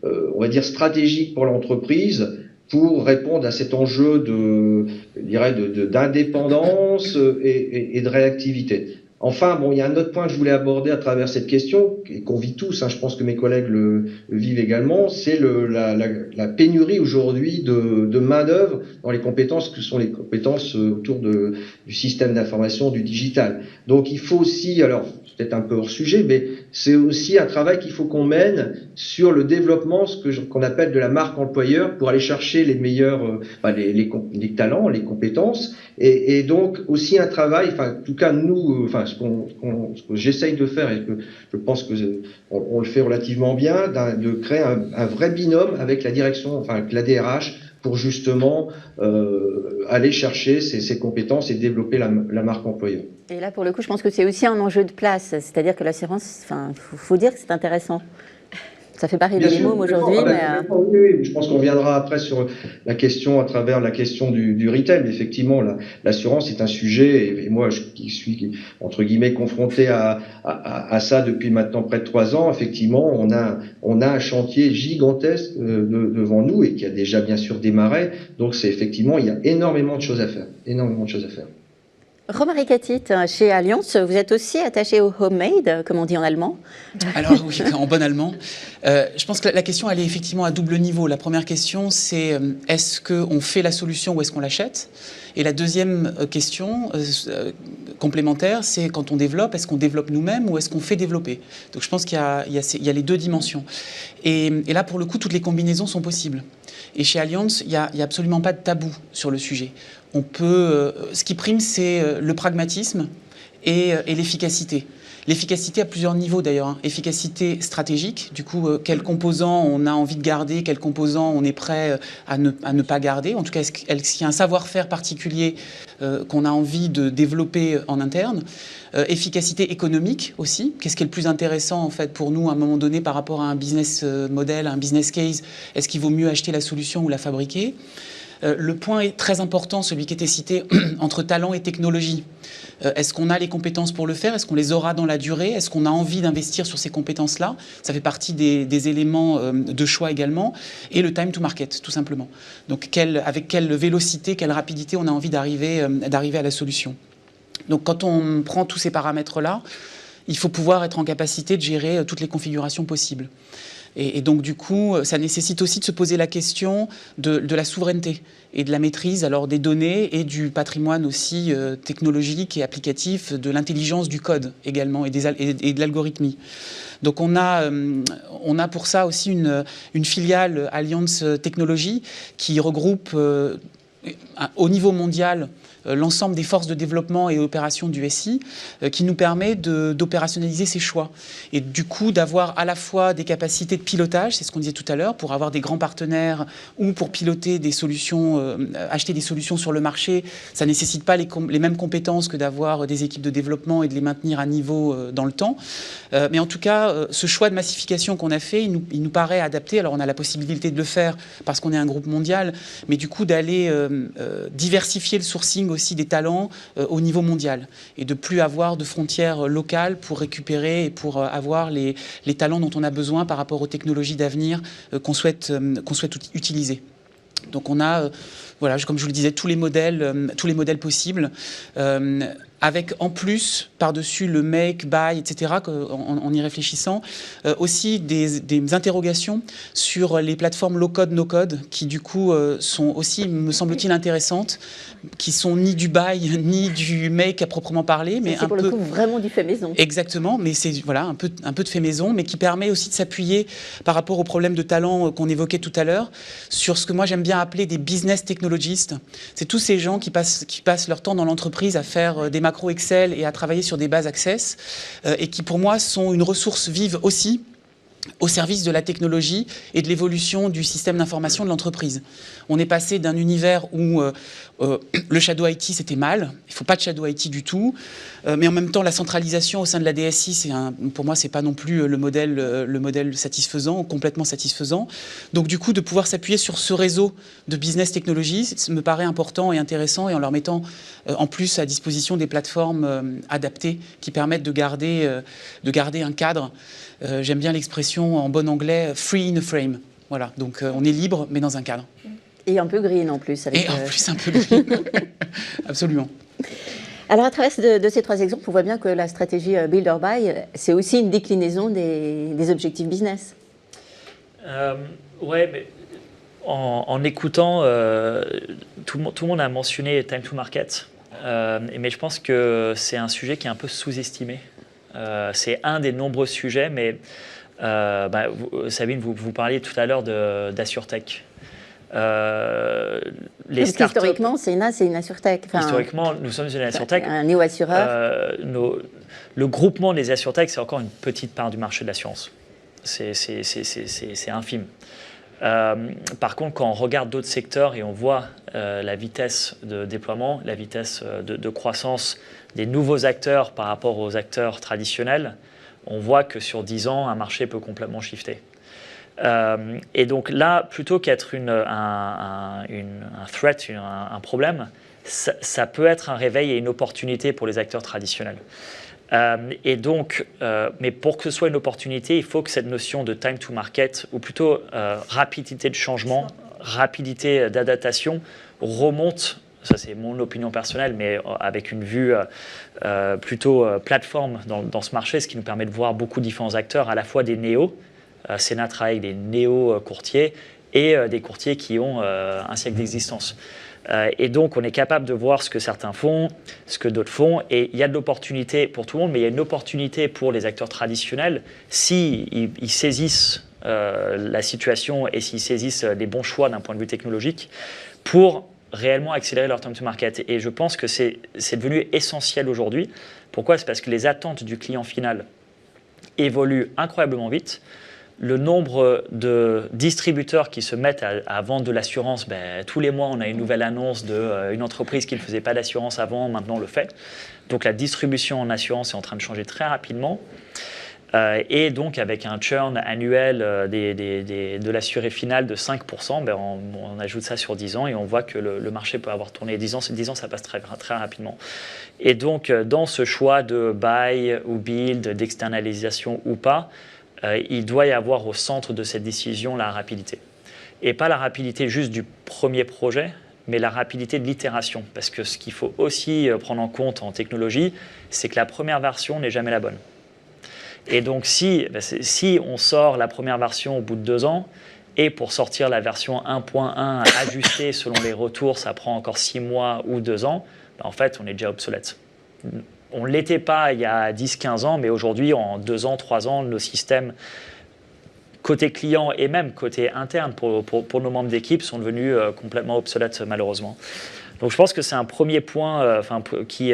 on va dire, stratégique pour l'entreprise, pour répondre à cet enjeu d'indépendance et de réactivité. Enfin, bon, il y a un autre point que je voulais aborder à travers cette question, et qu'on vit tous, je pense que mes collègues le vivent également, c'est la pénurie aujourd'hui de main-d'œuvre dans les compétences que sont les compétences autour du système d'information, du digital. Donc il faut aussi, alors c'est peut-être un peu hors sujet, mais c'est aussi un travail qu'il faut qu'on mène sur le développement, qu'on appelle de la marque employeur, pour aller chercher les meilleurs, les talents, les compétences, et donc aussi un travail, en tout cas nous, ce que j'essaye de faire, et que je pense que on le fait relativement bien, de créer un vrai binôme avec la direction, avec la DRH, pour justement aller chercher ces compétences et développer la marque employeur. Et là, pour le coup, je pense que c'est aussi un enjeu de place, c'est-à-dire que l'assurance, faut dire que c'est intéressant. Ça fait pas rêver les mômes aujourd'hui, mais... Oui, je pense qu'on viendra après sur la question, à travers la question du retail. Effectivement, l'assurance est un sujet, et moi, qui suis, entre guillemets, confronté à ça depuis maintenant près de 3 ans, effectivement, on a un chantier gigantesque devant nous, et qui a déjà, bien sûr, démarré. Donc, effectivement, il y a énormément de choses à faire. Romaric Attit, chez Allianz, vous êtes aussi attaché au homemade, comme on dit en allemand. Alors oui, en bon allemand. Je pense que la question, elle est effectivement à double niveau. La première question, c'est est-ce qu'on fait la solution ou est-ce qu'on l'achète ? Et la deuxième question complémentaire, c'est quand on développe, est-ce qu'on développe nous-mêmes ou est-ce qu'on fait développer ? Donc je pense qu'il y a les deux dimensions. Et là, pour le coup, toutes les combinaisons sont possibles. Et chez Allianz, il n'y a absolument pas de tabou sur le sujet. Ce qui prime, c'est le pragmatisme et l'efficacité. L'efficacité à plusieurs niveaux d'ailleurs. Efficacité stratégique, du coup, quels composants on a envie de garder, quels composants on est prêt à ne pas garder. En tout cas, est-ce qu'il y a un savoir-faire particulier qu'on a envie de développer en interne. Efficacité économique aussi. Qu'est-ce qui est le plus intéressant en fait pour nous à un moment donné par rapport à un business model, un business case ? Est-ce qu'il vaut mieux acheter la solution ou la fabriquer ? Le point est très important, celui qui était cité, entre talent et technologie. Est-ce qu'on a les compétences pour le faire ? Est-ce qu'on les aura dans la durée ? Est-ce qu'on a envie d'investir sur ces compétences-là ? Ça fait partie des éléments de choix également. Et le time to market, tout simplement. Donc avec quelle vélocité, quelle rapidité on a envie d'arriver à la solution. Donc quand on prend tous ces paramètres-là, il faut pouvoir être en capacité de gérer toutes les configurations possibles. Et donc, du coup, ça nécessite aussi de se poser la question de la souveraineté et de la maîtrise alors des données et du patrimoine aussi technologique et applicatif, de l'intelligence du code également et de l'algorithmie. Donc, on a pour ça aussi une filiale Allianz Technologies qui regroupe au niveau mondial l'ensemble des forces de développement et opérations du SI qui nous permet d'opérationnaliser ces choix et du coup d'avoir à la fois des capacités de pilotage, c'est ce qu'on disait tout à l'heure, pour avoir des grands partenaires ou pour piloter des solutions, acheter des solutions sur le marché. Ça ne nécessite pas les mêmes compétences que d'avoir des équipes de développement et de les maintenir à niveau dans le temps. Mais en tout cas, ce choix de massification qu'on a fait, il nous paraît adapté. Alors on a la possibilité de le faire parce qu'on est un groupe mondial, mais du coup d'aller diversifier le sourcing aussi des talents au niveau mondial et de plus avoir de frontières locales pour récupérer et pour avoir les talents dont on a besoin par rapport aux technologies d'avenir qu'on souhaite utiliser. Donc on a, voilà, comme je vous le disais, tous les modèles possibles. Avec en plus, par-dessus le make, buy, etc., en y réfléchissant, aussi des interrogations sur les plateformes low-code, no-code, qui du coup sont aussi, me semble-t-il, intéressantes, qui sont ni du buy, ni du make à proprement parler, mais c'est pour le coup vraiment du fait maison. Exactement, mais c'est voilà, un peu de fait maison, mais qui permet aussi de s'appuyer par rapport aux problèmes de talent qu'on évoquait tout à l'heure, sur ce que moi j'aime bien appeler des business technologistes. C'est tous ces gens qui passent leur temps dans l'entreprise à faire des macro Excel et à travailler sur des bases Access et qui pour moi sont une ressource vive aussi au service de la technologie et de l'évolution du système d'information de l'entreprise. On est passé d'un univers où le shadow IT c'était mal, il ne faut pas de shadow IT du tout, mais en même temps la centralisation au sein de la DSI, pour moi c'est pas non plus le modèle satisfaisant, complètement satisfaisant. Donc du coup de pouvoir s'appuyer sur ce réseau de business technologies, ça me paraît important et intéressant, et en leur mettant en plus à disposition des plateformes adaptées qui permettent de garder un cadre. J'aime bien l'expression en bon anglais « free in a frame ». Voilà, donc on est libre, mais dans un cadre. Et un peu green en plus. Et en plus un peu green, absolument. Alors, à travers de ces 3 exemples, on voit bien que la stratégie Build or Buy, c'est aussi une déclinaison des objectifs business. Ouais, mais en écoutant, tout le monde a mentionné Time to Market, mais je pense que c'est un sujet qui est un peu sous-estimé. C'est un des nombreux sujets, mais Sabine, vous parliez tout à l'heure d'AssureTech. Historiquement, Cena, c'est une AssureTech. Historiquement, nous sommes une AssureTech. Un néo-assureur. Le groupement des AssureTech, c'est encore une petite part du marché de l'assurance. C'est infime. Par contre, quand on regarde d'autres secteurs et on voit la vitesse de déploiement, la vitesse de croissance des nouveaux acteurs par rapport aux acteurs traditionnels, on voit que sur 10 ans, un marché peut complètement shifter. Et donc là, plutôt qu'être un threat, un problème, ça peut être un réveil et une opportunité pour les acteurs traditionnels. Et donc, mais pour que ce soit une opportunité, il faut que cette notion de time to market, ou plutôt rapidité de changement, rapidité d'adaptation, remonte. Ça, c'est mon opinion personnelle, mais avec une vue plutôt plateforme dans ce marché, ce qui nous permet de voir beaucoup de différents acteurs, à la fois des néos. Cena travaille avec des néo-courtiers et des courtiers qui ont un siècle d'existence. Et donc, on est capable de voir ce que certains font, ce que d'autres font. Et il y a de l'opportunité pour tout le monde, mais il y a une opportunité pour les acteurs traditionnels s'ils saisissent la situation et s'ils saisissent les bons choix d'un point de vue technologique pour réellement accélérer leur time to market. Et je pense que c'est devenu essentiel aujourd'hui. Pourquoi ? C'est parce que les attentes du client final évoluent incroyablement vite. Le nombre de distributeurs qui se mettent à vendre de l'assurance, tous les mois, on a une nouvelle annonce d'une entreprise qui ne faisait pas d'assurance avant, maintenant le fait. Donc la distribution en assurance est en train de changer très rapidement. Et donc avec un churn annuel de l'assuré final de 5%, on ajoute ça sur 10 ans et on voit que le marché peut avoir tourné 10 ans, ça passe très, très rapidement. Et donc dans ce choix de buy ou build, d'externalisation ou pas, il doit y avoir au centre de cette décision la rapidité. Et pas la rapidité juste du premier projet, mais la rapidité de l'itération. Parce que ce qu'il faut aussi prendre en compte en technologie, c'est que la première version n'est jamais la bonne. Et donc si on sort la première version au bout de 2 ans, et pour sortir la version 1.1 ajustée selon les retours, ça prend encore 6 mois ou 2 ans, en fait, on est déjà obsolète. On ne l'était pas il y a 10-15 ans, mais aujourd'hui, en 2 ans, 3 ans, nos systèmes, côté client et même côté interne pour nos membres d'équipe, sont devenus complètement obsolètes, malheureusement. Donc je pense que c'est un premier point qui,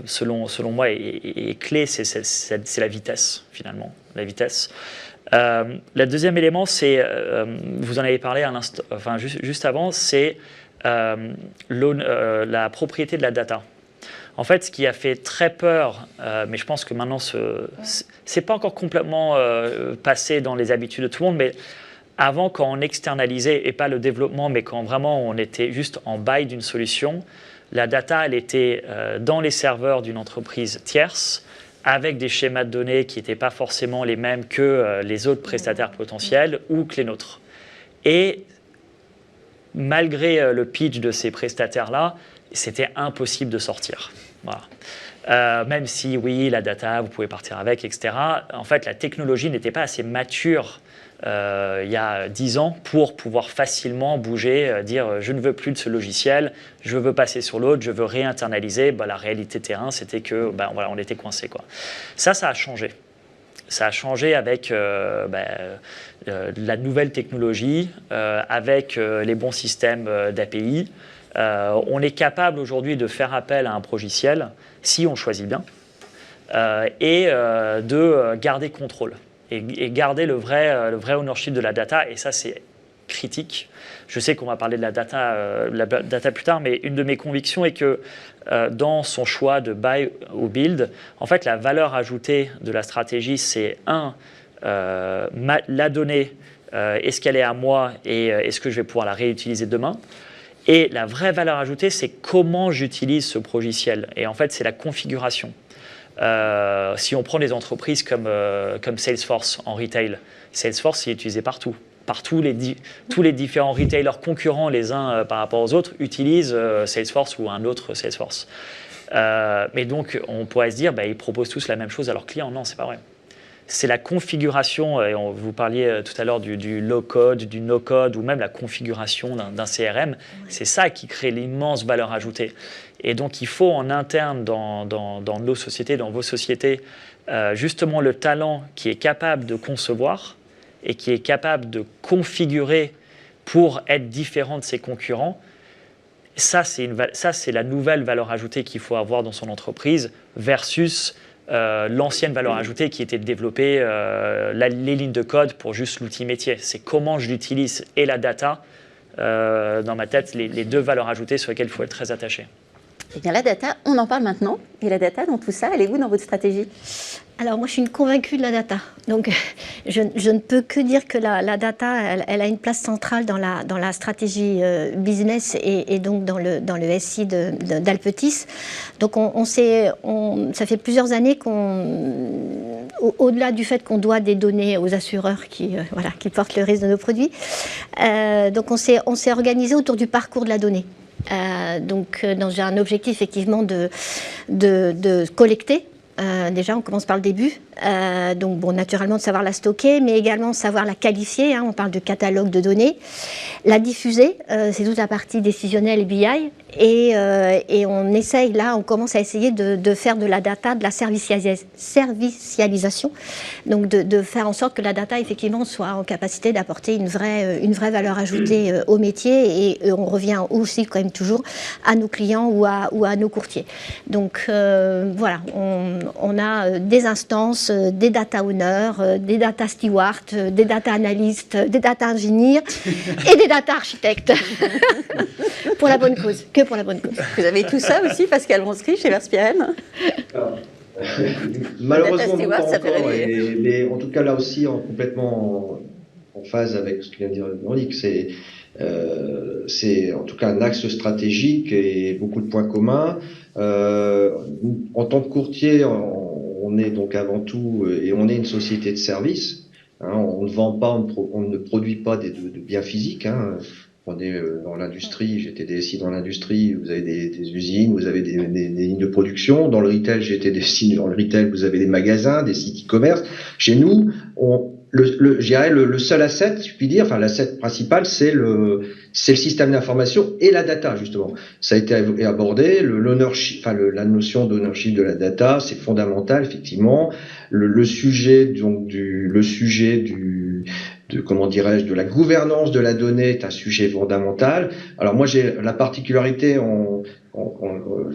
selon moi, est clé, c'est la vitesse, finalement. La vitesse. Le deuxième élément, c'est, vous en avez parlé juste avant, c'est la propriété de la data. En fait, ce qui a fait très peur, mais je pense que maintenant, c'est pas encore complètement passé dans les habitudes de tout le monde, mais avant, quand on externalisait, et pas le développement, mais quand vraiment on était juste en buy d'une solution, la data, elle était dans les serveurs d'une entreprise tierce, avec des schémas de données qui n'étaient pas forcément les mêmes que les autres prestataires potentiels ou que les nôtres. Et malgré le pitch de ces prestataires-là, c'était impossible de sortir. Voilà. Même si, oui, la data, vous pouvez partir avec, etc. En fait, la technologie n'était pas assez mature il y a 10 ans pour pouvoir facilement bouger, dire je ne veux plus de ce logiciel, je veux passer sur l'autre, je veux réinternaliser. La réalité terrain, c'était que voilà, on était coincé, quoi. Ça a changé. Ça a changé avec la nouvelle technologie, avec les bons systèmes d'API. On est capable aujourd'hui de faire appel à un progiciel, si on choisit bien, et de garder contrôle. Et garder le vrai ownership de la data, et ça c'est critique. Je sais qu'on va parler de la data plus tard, mais une de mes convictions est que dans son choix de buy ou build, en fait la valeur ajoutée de la stratégie, c'est la donnée, est-ce qu'elle est à moi et est-ce que je vais pouvoir la réutiliser demain ? Et la vraie valeur ajoutée, c'est comment j'utilise ce progiciel. Et en fait, c'est la configuration. Si on prend des entreprises comme Salesforce en retail, Salesforce est utilisé partout. Tous les différents retailers concurrents les uns par rapport aux autres utilisent Salesforce ou un autre Salesforce. Mais donc, on pourrait se dire, ils proposent tous la même chose à leurs clients. Non, c'est pas vrai. C'est la configuration, et vous parliez tout à l'heure du low-code, du no-code, ou même la configuration d'un CRM. C'est ça qui crée l'immense valeur ajoutée. Et donc, il faut en interne dans nos sociétés, dans vos sociétés, justement le talent qui est capable de concevoir et qui est capable de configurer pour être différent de ses concurrents. Ça, c'est la nouvelle valeur ajoutée qu'il faut avoir dans son entreprise versus l'ancienne valeur ajoutée qui était de développer les lignes de code pour juste l'outil métier. C'est comment je l'utilise et la data, dans ma tête, les deux valeurs ajoutées sur lesquelles il faut être très attaché. Eh bien, la data, on en parle maintenant. Et la data, dans tout ça, elle est où dans votre stratégie ? Alors moi, je suis une convaincue de la data. Donc, je ne peux que dire que la data, elle a une place centrale dans la stratégie business et donc dans le SI d'Alpetis. Donc, ça fait plusieurs années au-delà du fait qu'on doit des données aux assureurs qui portent le risque de nos produits, donc on s'est organisé autour du parcours de la donnée. Donc, dans un objectif effectivement de collecter. Déjà, on commence par le début. Donc, naturellement, de savoir la stocker, mais également savoir la qualifier. On parle de catalogue de données. La diffuser, c'est toute la partie décisionnelle et BI. Et on essaye, là, on commence à essayer de faire de la data, de la servicialisation. Donc, de faire en sorte que la data, effectivement, soit en capacité d'apporter une vraie valeur ajoutée au métier. Et on revient aussi, quand même, toujours à nos clients ou à nos courtiers. Donc, voilà, on a des instances, des data owners, des data stewards, des data analystes, des data engineers et des data architectes. Pour la bonne cause, que pour la bonne cause. Vous avez tout ça aussi, Pascal Bronski, chez Verspiren ? Malheureusement, Stewart, pas ça fait encore, rêver. mais en tout cas là aussi complètement en phase avec ce que vient de dire Véronique. C'est en tout cas un axe stratégique et beaucoup de points communs. En tant que courtier, on est donc avant tout, et on est une société de services. On ne vend pas, on ne produit pas de biens physiques. On est dans l'industrie, j'étais DSI dans l'industrie, vous avez des usines, vous avez des lignes de production. Dans le retail, j'étais DSI dans le retail, vous avez des magasins, des sites e-commerce. Chez nous, je dirais le seul asset, je puis dire, enfin l'asset principal, c'est le système d'information et la data, justement. Ça a été abordé, l'ownership, la notion d'ownership de la data, c'est fondamental, effectivement. Le sujet de la gouvernance de la donnée est un sujet fondamental. Alors moi, j'ai la particularité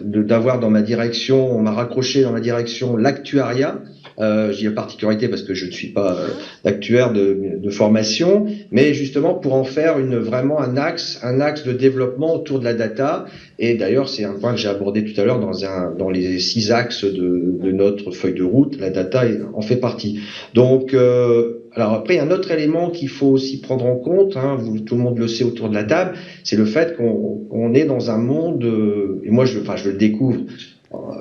d'avoir dans ma direction, on m'a raccroché dans ma direction l'actuariat. Je dis la particularité parce que je ne suis pas actuaire de formation, mais justement pour en faire vraiment un axe de développement autour de la data. Et d'ailleurs, c'est un point que j'ai abordé tout à l'heure dans les 6 axes de notre feuille de route. La data en fait partie. Donc, alors après, il y a un autre élément qu'il faut aussi prendre en compte, tout le monde le sait autour de la table, c'est le fait qu'on est dans un monde, et moi je le découvre,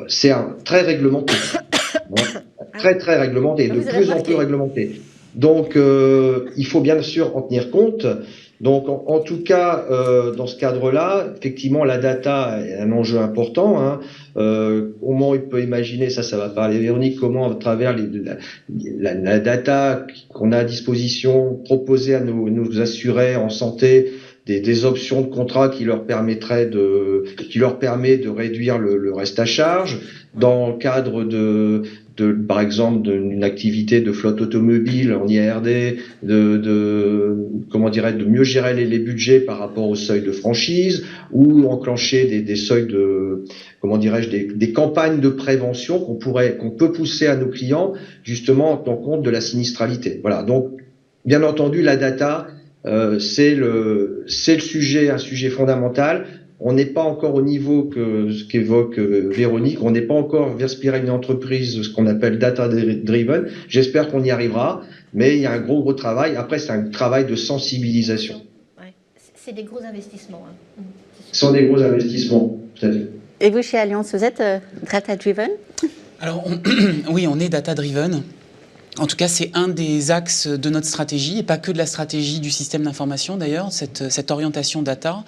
c'est très réglementé. Très très réglementé, de plus en plus réglementé. Donc il faut bien sûr en tenir compte. Donc en tout cas dans ce cadre-là, effectivement la data est un enjeu important. Comment il peut imaginer, ça va parler Véronique, comment à travers la data qu'on a à disposition proposer à nos assurés en santé des options de contrat qui leur permet de réduire le reste à charge dans le cadre par exemple d'une activité de flotte automobile en IRD, de mieux gérer les budgets par rapport au seuil de franchise, ou enclencher des seuils des campagnes de prévention qu'on peut pousser à nos clients justement en tenant compte de la sinistralité. Voilà. Donc bien entendu la data c'est un sujet fondamental. On n'est pas encore au niveau qu'évoque Véronique. On n'est pas encore Verspiren une entreprise, ce qu'on appelle data-driven. J'espère qu'on y arrivera, mais il y a un gros travail. Après, c'est un travail de sensibilisation. Ouais. C'est des gros investissements. Ce sont des gros investissements, tout à fait. Et vous, chez Allianz, vous êtes data-driven ? Alors, oui, on est data-driven. En tout cas, c'est un des axes de notre stratégie, et pas que de la stratégie du système d'information d'ailleurs, cette orientation data.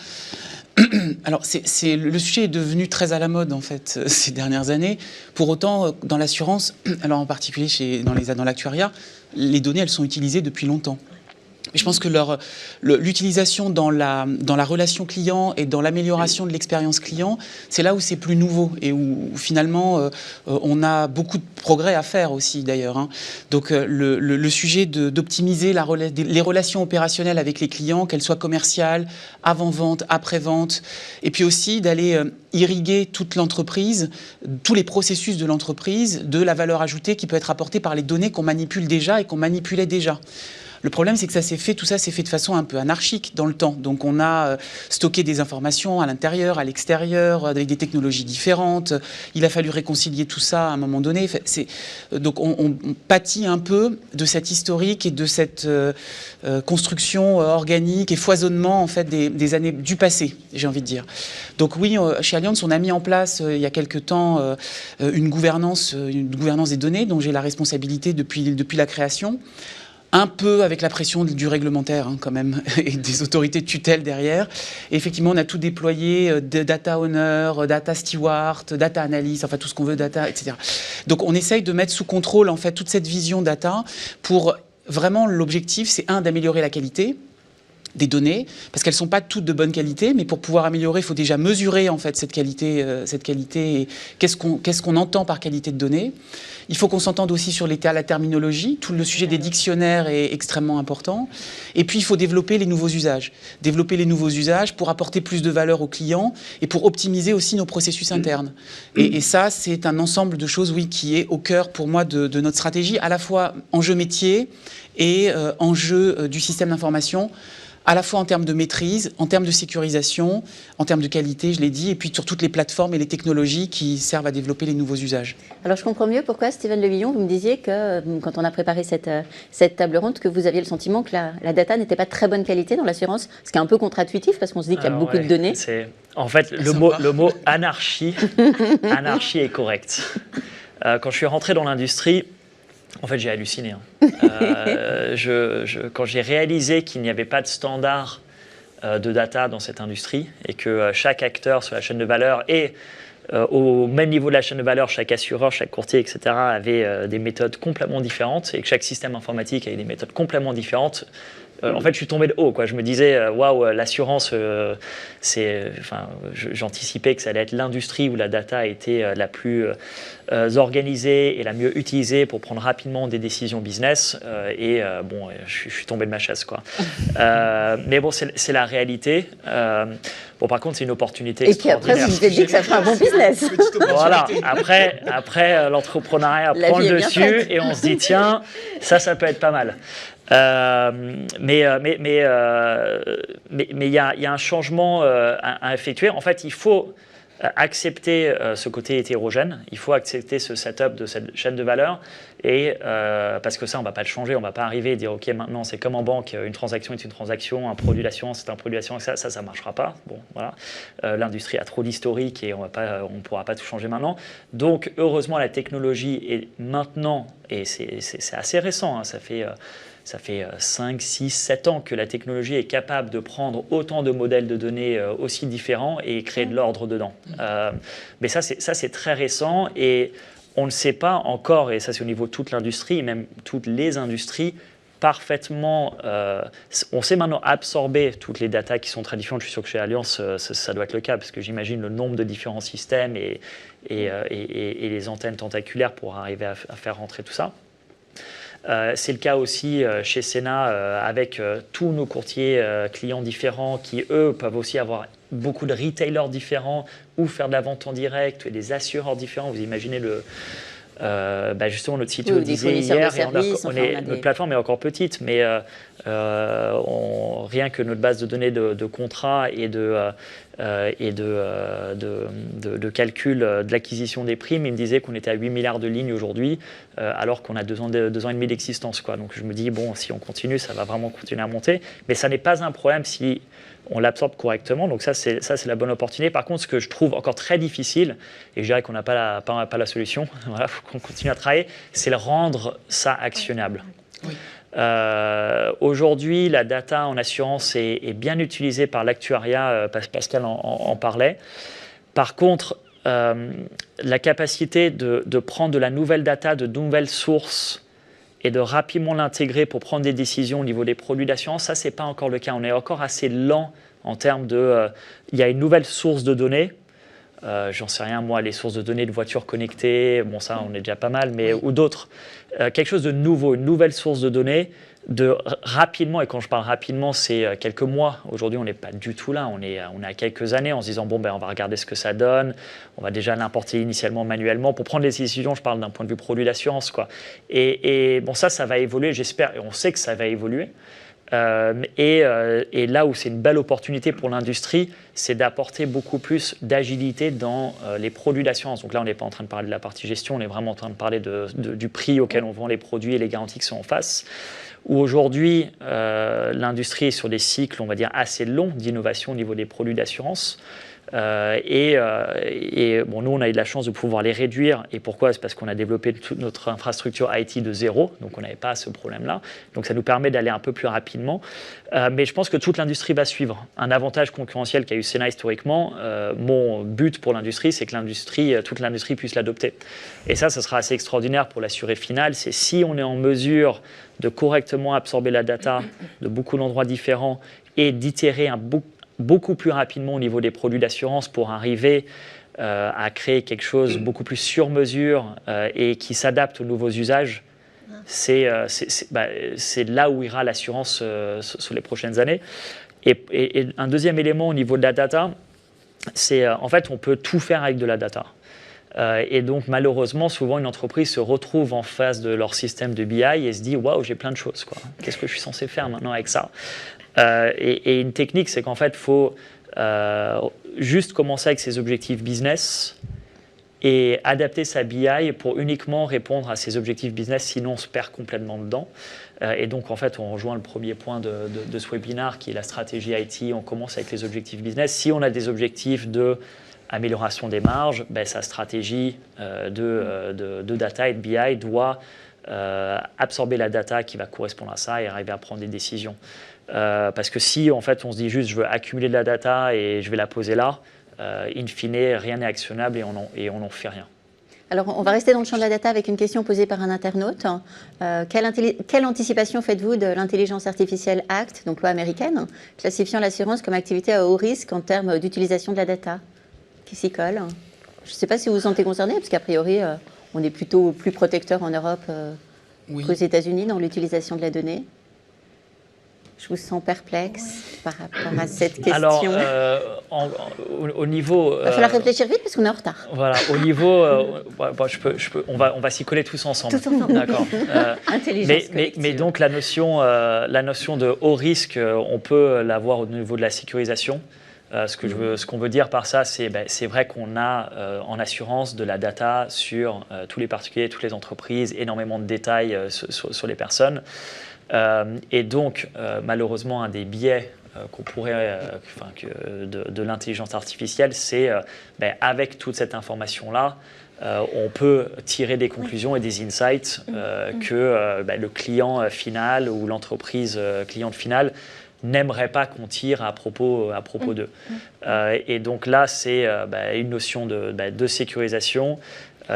Alors, le sujet est devenu très à la mode, en fait, ces dernières années. Pour autant, dans l'assurance, alors en particulier dans l'actuariat, les données, elles sont utilisées depuis longtemps. Mais je pense que l'utilisation dans la relation client et dans l'amélioration de l'expérience client, c'est là où c'est plus nouveau et où finalement on a beaucoup de progrès à faire aussi d'ailleurs. Hein. Donc le sujet d'optimiser les relations opérationnelles avec les clients, qu'elles soient commerciales, avant-vente, après-vente, et puis aussi d'aller irriguer toute l'entreprise, tous les processus de l'entreprise, de la valeur ajoutée qui peut être apportée par les données qu'on manipule déjà et qu'on manipulait déjà. Le problème, c'est que tout ça s'est fait de façon un peu anarchique dans le temps. Donc, on a stocké des informations à l'intérieur, à l'extérieur, avec des technologies différentes. Il a fallu réconcilier tout ça à un moment donné. Donc, on pâtit un peu de cet historique et de cette construction organique et foisonnement en fait des années du passé, j'ai envie de dire. Donc, oui, chez Allianz, on a mis en place il y a quelque temps une gouvernance des données dont j'ai la responsabilité depuis la création. Un peu avec la pression du réglementaire, hein, quand même, et des autorités de tutelle derrière. Et effectivement, on a tout déployé, data owner, data steward, data analyst, enfin tout ce qu'on veut, data, etc. Donc on essaye de mettre sous contrôle, en fait, toute cette vision data pour vraiment, l'objectif, c'est d'améliorer la qualité des données, parce qu'elles ne sont pas toutes de bonne qualité, mais pour pouvoir améliorer, il faut déjà mesurer en fait cette qualité et qu'est-ce qu'on entend par qualité de données. Il faut qu'on s'entende aussi sur la terminologie. Tout le sujet des dictionnaires est extrêmement important. Et puis, il faut développer les nouveaux usages. Développer les nouveaux usages pour apporter plus de valeur aux clients et pour optimiser aussi nos processus internes. Et ça, c'est un ensemble de choses, oui, qui est au cœur pour moi de notre stratégie, à la fois enjeu métier et enjeu du système d'information, à la fois en termes de maîtrise, en termes de sécurisation, en termes de qualité, je l'ai dit, et puis sur toutes les plateformes et les technologies qui servent à développer les nouveaux usages. Alors je comprends mieux pourquoi, Steven Levillon, vous me disiez que quand on a préparé cette table ronde, que vous aviez le sentiment que la data n'était pas de très bonne qualité dans l'assurance, ce qui est un peu contre-intuitif parce qu'on se dit qu'il y a beaucoup de données. En fait, le mot anarchie est correct. Quand je suis rentré dans l'industrie, en fait, j'ai halluciné. Quand j'ai réalisé qu'il n'y avait pas de standard de data dans cette industrie et que chaque acteur sur la chaîne de valeur et au même niveau de la chaîne de valeur, chaque assureur, chaque courtier, etc. avait des méthodes complètement différentes et que chaque système informatique avait des méthodes complètement différentes. En fait, je suis tombé de haut, quoi. Je me disais, waouh, l'assurance, j'anticipais que ça allait être l'industrie où la data était la plus organisée et la mieux utilisée pour prendre rapidement des décisions business. Je suis tombé de ma chaise, quoi. Mais bon, c'est la réalité. Bon, par contre, c'est une opportunité extraordinaire. Et puis après, vous vous êtes dit que ça ferait un bon business. Voilà. Après l'entrepreneuriat prend le dessus et on se dit, tiens, ça peut être pas mal. Mais il y a un changement à effectuer. En fait, il faut accepter ce côté hétérogène. Il faut accepter ce setup de cette chaîne de valeur. Et parce que ça, on ne va pas le changer. On ne va pas arriver et dire, OK, maintenant, c'est comme en banque, une transaction est une transaction, un produit d'assurance est un produit d'assurance. Ça ne marchera pas. Bon, voilà. L'industrie a trop d'historique et on ne pourra pas tout changer maintenant. Donc, heureusement, la technologie est maintenant, et c'est assez récent, hein, ça fait 5, 6, 7 ans que la technologie est capable de prendre autant de modèles de données aussi différents et créer de l'ordre dedans. Mais ça, c'est très récent et on ne sait pas encore, et ça c'est au niveau de toute l'industrie, même toutes les industries, parfaitement, on sait maintenant absorber toutes les datas qui sont très différentes. Je suis sûr que chez Allianz, ça doit être le cas, parce que j'imagine le nombre de différents systèmes et les antennes tentaculaires pour arriver à faire rentrer tout ça. C'est le cas aussi chez Sénat avec tous nos courtiers clients différents qui, eux, peuvent aussi avoir beaucoup de retailers différents ou faire de la vente en direct et des assureurs différents. Vous imaginez justement notre site, vous disiez hier, notre plateforme est encore petite, mais rien que notre base de données de contrats et de calcul de l'acquisition des primes, il me disait qu'on était à 8 milliards de lignes aujourd'hui, alors qu'on a 2 ans et demi d'existence, quoi. Donc je me dis, bon, si on continue, ça va vraiment continuer à monter. Mais ça n'est pas un problème si on l'absorbe correctement. Donc ça, c'est la bonne opportunité. Par contre, ce que je trouve encore très difficile, et je dirais qu'on n'a pas la solution, voilà, faut qu'on continue à travailler, c'est le rendre ça actionnable. Oui. Aujourd'hui, la data en assurance est bien utilisée par l'actuariat, Pascal en parlait. Par contre, la capacité de prendre de la nouvelle data, de nouvelles sources et de rapidement l'intégrer pour prendre des décisions au niveau des produits d'assurance, ça, ce n'est pas encore le cas. On est encore assez lent en termes de... il y a une nouvelle source de données. J'en sais rien, moi, les sources de données de voitures connectées, bon, ça, on est déjà pas mal, mais ou d'autres. Quelque chose de nouveau, une nouvelle source de données, de rapidement, et quand je parle rapidement, c'est quelques mois. Aujourd'hui, on n'est pas du tout là. On est à quelques années en se disant, bon, ben, on va regarder ce que ça donne. On va déjà l'importer initialement manuellement. Pour prendre les décisions, je parle d'un point de vue produit d'assurance, quoi. Et bon, ça va évoluer, j'espère, et on sait que ça va évoluer. Et là où c'est une belle opportunité pour l'industrie, c'est d'apporter beaucoup plus d'agilité dans les produits d'assurance. Donc là, on n'est pas en train de parler de la partie gestion, on est vraiment en train de parler du prix auquel on vend les produits et les garanties qui sont en face. Où aujourd'hui, l'industrie est sur des cycles, on va dire, assez longs d'innovation au niveau des produits d'assurance. Et bon, nous, on a eu de la chance de pouvoir les réduire. Et pourquoi? C'est parce qu'on a développé toute notre infrastructure IT de zéro, donc on n'avait pas ce problème-là. Donc ça nous permet d'aller un peu plus rapidement. Mais je pense que toute l'industrie va suivre. Un avantage concurrentiel qu'a eu Sénat historiquement, mon but pour l'industrie, c'est que toute l'industrie puisse l'adopter. Et ça sera assez extraordinaire pour l'assuré final. C'est si on est en mesure de correctement absorber la data de beaucoup d'endroits différents et d'itérer beaucoup plus rapidement au niveau des produits d'assurance pour arriver à créer quelque chose beaucoup plus sur mesure et qui s'adapte aux nouveaux usages, c'est là où ira l'assurance sur les prochaines années. Et un deuxième élément au niveau de la data, c'est en fait on peut tout faire avec de la data. Et donc malheureusement, souvent une entreprise se retrouve en face de leur système de BI et se dit « Waouh, j'ai plein de choses, quoi. Qu'est-ce que je suis censé faire maintenant avec ça ?» Et une technique, c'est qu'en fait, il faut juste commencer avec ses objectifs business et adapter sa BI pour uniquement répondre à ses objectifs business, sinon on se perd complètement dedans. Et donc, en fait, on rejoint le premier point de ce webinaire qui est la stratégie IT. On commence avec les objectifs business. Si on a des objectifs d'amélioration des marges, ben, sa stratégie de data et de BI doit absorber la data qui va correspondre à ça et arriver à prendre des décisions. Parce que si en fait on se dit juste je veux accumuler de la data et je vais la poser là, in fine rien n'est actionnable et on n'en fait rien. Alors on va rester dans le champ de la data avec une question posée par un internaute. Quelle anticipation faites-vous de l'Intelligence Artificielle Act, donc loi américaine, classifiant l'assurance comme activité à haut risque en termes d'utilisation de la data? Qui s'y colle? Je ne sais pas si vous vous sentez concerné, parce qu'a priori on est plutôt plus protecteur en Europe qu'aux États-Unis dans l'utilisation de la donnée. Je vous sens perplexe par rapport à cette question. Alors, au niveau... Il va falloir réfléchir vite parce qu'on est en retard. Voilà, au niveau... on va s'y coller tous ensemble. Tout ensemble. D'accord. Mais donc, la notion de haut risque, on peut l'avoir au niveau de la sécurisation. Ce qu'on veut dire par ça, c'est vrai qu'on a en assurance de la data sur tous les particuliers, toutes les entreprises, énormément de détails sur les personnes. Et donc, malheureusement, un des biais qu'on pourrait, de l'intelligence artificielle, c'est avec toute cette information-là, on peut tirer des conclusions et des insights que le client final ou l'entreprise cliente finale n'aimerait pas qu'on tire à propos d'eux. Et donc là, c'est une notion de sécurisation.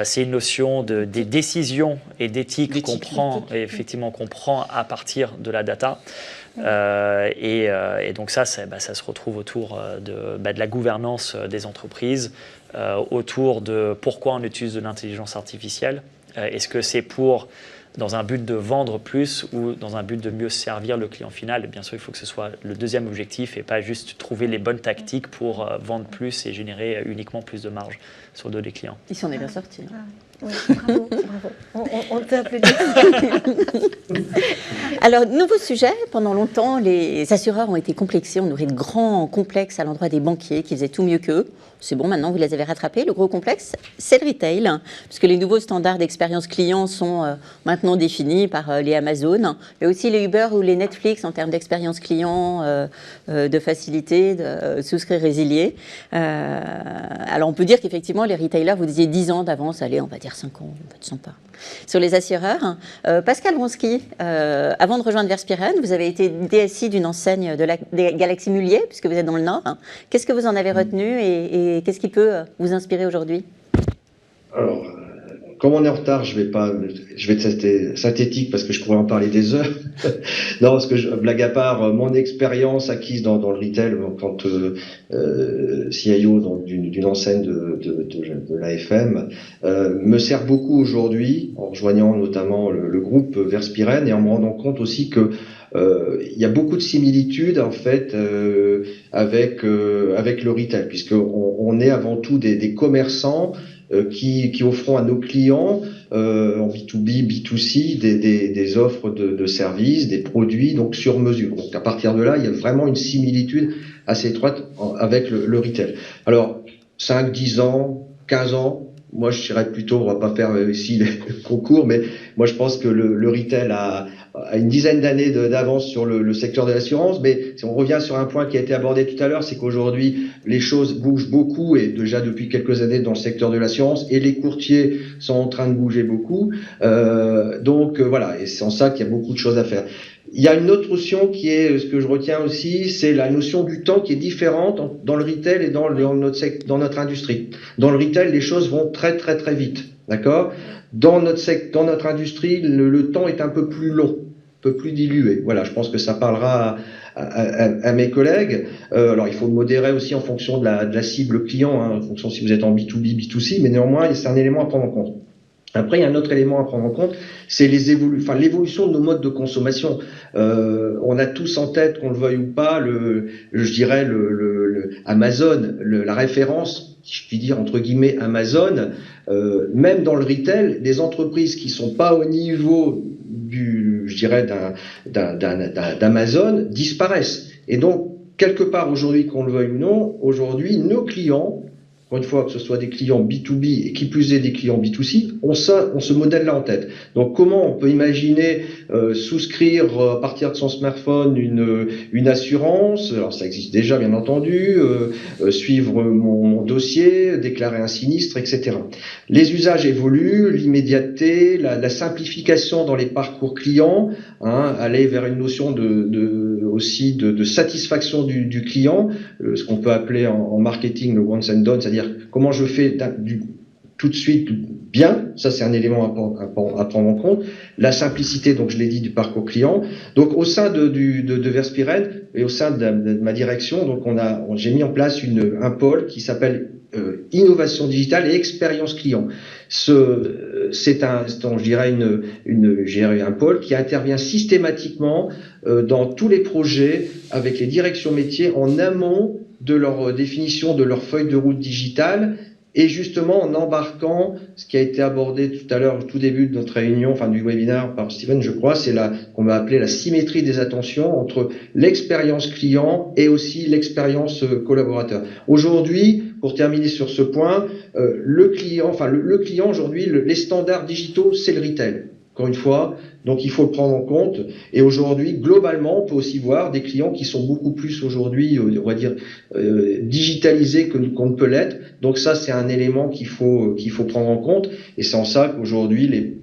C'est une notion des décisions et d'éthique qu'on prend à partir de la data. Et donc ça se retrouve autour de la gouvernance des entreprises, autour de pourquoi on utilise de l'intelligence artificielle. Est-ce que c'est dans un but de vendre plus ou dans un but de mieux servir le client final? Et bien sûr, il faut que ce soit le deuxième objectif et pas juste trouver les bonnes tactiques pour vendre plus et générer uniquement plus de marge sur le dos des clients. Ils s'en est bien sortis. Oui, bravo. On peut applaudir. Alors, nouveau sujet. Pendant longtemps, les assureurs ont été complexés. On nourrit de grands complexes à l'endroit des banquiers qui faisaient tout mieux qu'eux. c'est bon, maintenant vous les avez rattrapés. Le gros complexe, c'est le retail, puisque les nouveaux standards d'expérience client sont maintenant définis par les Amazon, mais aussi les Uber ou les Netflix en termes d'expérience client, de facilité, de souscrire résilier. Alors on peut dire qu'effectivement, les retailers, vous disiez 10 ans d'avance, allez, on va dire 5 ans, on ne pas. Sur les assureurs, Pascal Wronski, avant de rejoindre Verspiren, vous avez été DSI d'une enseigne des Galaxy Mullier, puisque vous êtes dans le Nord. Qu'est-ce que vous en avez retenu et qu'est-ce qui peut vous inspirer aujourd'hui? Alors, comme on est en retard, je vais être synthétique parce que je pourrais en parler des heures. Non, parce que blague à part, mon expérience acquise dans le retail, quand CIO d'une enseigne de l'AFM, me sert beaucoup aujourd'hui, en rejoignant notamment le groupe Verspiren et en me rendant compte aussi que il y a beaucoup de similitudes en fait avec le retail, puisqu'on est avant tout des commerçants qui offront à nos clients en B2B, B2C des offres de services, des produits donc sur mesure. Donc à partir de là, il y a vraiment une similitude assez étroite avec le retail. Alors 5, 10 ans, 15 ans, moi je dirais plutôt, on va pas faire ici le concours, mais moi je pense que le retail a une dizaine d'années d'avance sur le secteur de l'assurance. Mais si on revient sur un point qui a été abordé tout à l'heure, c'est qu'aujourd'hui les choses bougent beaucoup et déjà depuis quelques années dans le secteur de l'assurance, et les courtiers sont en train de bouger beaucoup. Donc voilà, et c'est en ça qu'il y a beaucoup de choses à faire. Il y a une autre notion qui est, ce que je retiens aussi, c'est la notion du temps qui est différente dans le retail et dans notre industrie. Dans le retail, les choses vont très très très vite, d'accord ? Dans notre industrie, le temps est un peu plus long, un peu plus dilué. Voilà, je pense que ça parlera à mes collègues. Alors, il faut modérer aussi en fonction de la cible client, en fonction si vous êtes en B2B, B2C, mais néanmoins, c'est un élément à prendre en compte. Après, il y a un autre élément à prendre en compte, c'est l'évolution de nos modes de consommation. On a tous en tête, qu'on le veuille ou pas, je dirais Amazon, la référence, si je puis dire entre guillemets Amazon. Même dans le retail, des entreprises qui sont pas au niveau d'Amazon disparaissent. Et donc, quelque part aujourd'hui, qu'on le veuille ou non, aujourd'hui, nos clients, encore une fois, que ce soit des clients B2B et qui plus est des clients B2C, on ce modèle-là en tête. Donc, comment on peut imaginer souscrire à partir de son smartphone une assurance? Alors, ça existe déjà, bien entendu. Suivre mon dossier, déclarer un sinistre, etc. Les usages évoluent, l'immédiateté, la simplification dans les parcours clients, aller vers une notion aussi de satisfaction du client, ce qu'on peut appeler en marketing le once and done, c'est-à-dire comment je fais tout de suite bien, ça c'est un élément à prendre en compte. La simplicité, donc je l'ai dit, du parcours client. Donc au sein de Verspiren et au sein de ma direction, donc j'ai mis en place un pôle qui s'appelle innovation digitale et expérience client. C'est un pôle qui intervient systématiquement dans tous les projets avec les directions métiers en amont de leur définition de leur feuille de route digitale, et justement en embarquant ce qui a été abordé tout à l'heure, au tout début de notre réunion, enfin du webinaire par Steven, je crois, c'est qu'on va appeler la symétrie des attentions entre l'expérience client et aussi l'expérience collaborateur. Aujourd'hui, pour terminer sur ce point, le client aujourd'hui, les standards digitaux, c'est le retail. Encore une fois, donc il faut le prendre en compte. Et aujourd'hui, globalement, on peut aussi voir des clients qui sont beaucoup plus aujourd'hui, on va dire, digitalisés qu'on ne peut l'être. Donc ça, c'est un élément qu'il faut prendre en compte. Et c'est en ça qu'aujourd'hui,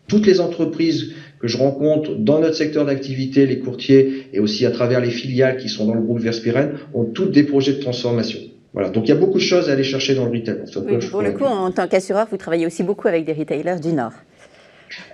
toutes les entreprises que je rencontre dans notre secteur d'activité, les courtiers et aussi à travers les filiales qui sont dans le groupe Verspiren, ont toutes des projets de transformation. Voilà, donc il y a beaucoup de choses à aller chercher dans le retail. Oui, pour le coup, en tant qu'assureur, vous travaillez aussi beaucoup avec des retailers du Nord.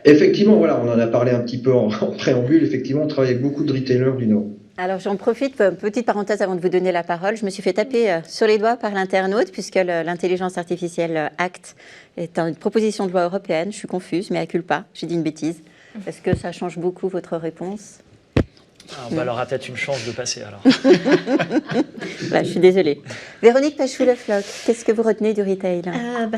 Effectivement, voilà, on en a parlé un petit peu en préambule. Effectivement, on travaille avec beaucoup de retailers du Nord. Alors j'en profite, petite parenthèse avant de vous donner la parole. Je me suis fait taper sur les doigts par l'internaute puisque l'intelligence artificielle ACT est une proposition de loi européenne. Je suis confuse, mais à culpa, j'ai dit une bêtise. Est-ce que ça change beaucoup votre réponse ? Elle aura peut-être une chance de passer alors. Là, je suis désolée. Véronique Pachou-Lefloc, qu'est-ce que vous retenez du retail?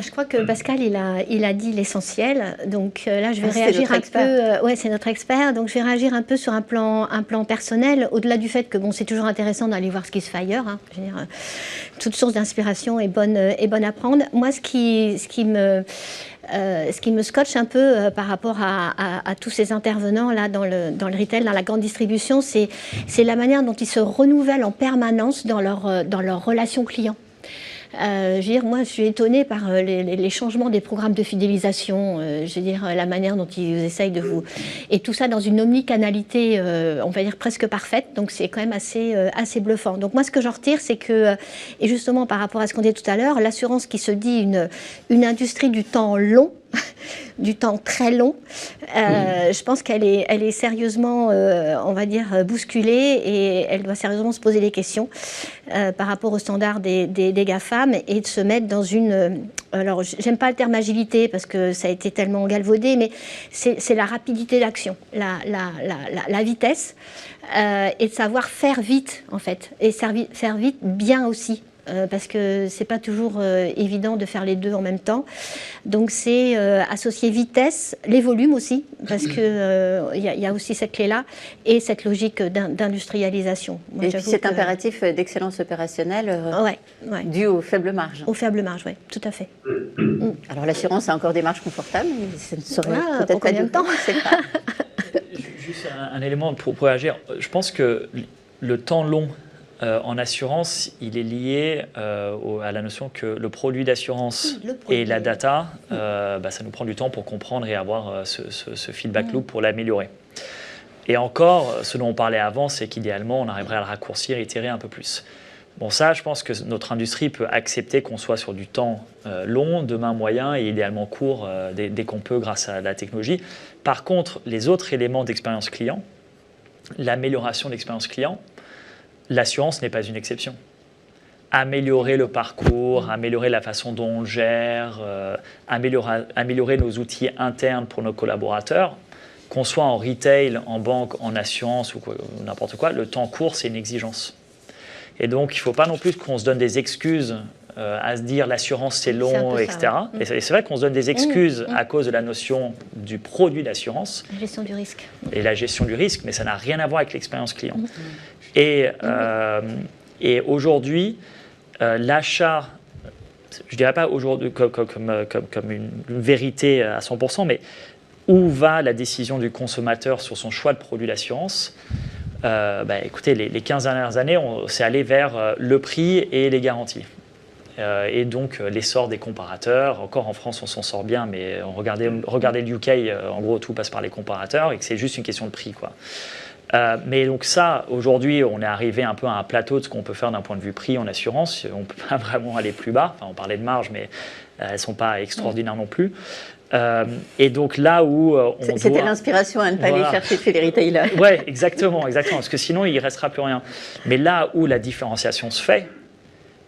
Je crois que Pascal, il a dit l'essentiel. Donc là, je vais c'est réagir notre un expert. peu. Ouais, c'est notre expert. Donc je vais réagir un peu sur un plan personnel, au-delà du fait que bon, c'est toujours intéressant d'aller voir ce qui se fait ailleurs. Hein. Je veux dire, toute source d'inspiration est bonne à prendre. Moi, ce qui me scotche un peu par rapport à tous ces intervenants là dans le retail, dans la grande distribution, c'est la manière dont ils se renouvellent en permanence dans leur relation client. Je veux dire, moi, je suis étonnée par les changements des programmes de fidélisation. Je veux dire, la manière dont ils essayent de vous... Et tout ça dans une omnicanalité, on va dire, presque parfaite. Donc, c'est quand même assez bluffant. Donc, moi, ce que j'en retire, c'est que, et justement, par rapport à ce qu'on dit tout à l'heure, l'assurance qui se dit une industrie du temps long, du temps très long, je pense qu'elle est sérieusement, on va dire, bousculée et elle doit sérieusement se poser des questions par rapport aux standards des GAFAM et de se mettre dans une... alors, j'aime pas le terme agilité parce que ça a été tellement galvaudé, mais c'est la rapidité d'action, la vitesse et de savoir faire vite, en fait, et faire vite bien aussi. Parce que c'est pas toujours évident de faire les deux en même temps. Donc c'est associer vitesse, les volumes aussi, parce que y a aussi cette clé-là et cette logique d'industrialisation. Et puis cet impératif d'excellence opérationnelle dû aux faibles marges. Aux faibles marges, oui, tout à fait. Alors l'assurance a encore des marges confortables, mais ça ne saurait peut-être pas du temps. Juste un élément pour réagir. Je pense que le temps long en assurance, il est lié à la notion que le produit d'assurance et la data, ça nous prend du temps pour comprendre et avoir ce feedback loop pour l'améliorer. Et encore, ce dont on parlait avant, c'est qu'idéalement, on arriverait à le raccourcir, itérer un peu plus. Bon, ça, je pense que notre industrie peut accepter qu'on soit sur du temps long, demain moyen et idéalement court dès qu'on peut grâce à la technologie. Par contre, les autres éléments d'expérience client, l'amélioration de l'expérience client, l'assurance n'est pas une exception. Améliorer le parcours, améliorer la façon dont on gère, améliorer nos outils internes pour nos collaborateurs, qu'on soit en retail, en banque, en assurance ou n'importe quoi, le temps court, c'est une exigence. Et donc, il ne faut pas non plus qu'on se donne des excuses à se dire l'assurance c'est long, etc. Et c'est vrai qu'on se donne des excuses à cause de la notion du produit d'assurance. La gestion du risque. Et la gestion du risque, mais ça n'a rien à voir avec l'expérience client. Et aujourd'hui, l'achat, je ne dirais pas aujourd'hui comme une vérité à 100%, mais où va la décision du consommateur sur son choix de produit d'assurance? Écoutez, les 15 dernières années, c'est allé vers le prix et les garanties. Et donc l'essor des comparateurs. Encore en France, on s'en sort bien, mais regardez le UK, en gros, tout passe par les comparateurs et que c'est juste une question de prix, quoi. Mais donc ça, aujourd'hui, on est arrivé un peu à un plateau de ce qu'on peut faire d'un point de vue prix en assurance. On ne peut pas vraiment aller plus bas. Enfin, on parlait de marge, mais elles ne sont pas extraordinaires non plus. Et donc là où C'était l'inspiration à ne pas aller chercher chez les retailers. Oui, exactement, parce que sinon, il ne restera plus rien. Mais là où la différenciation se fait,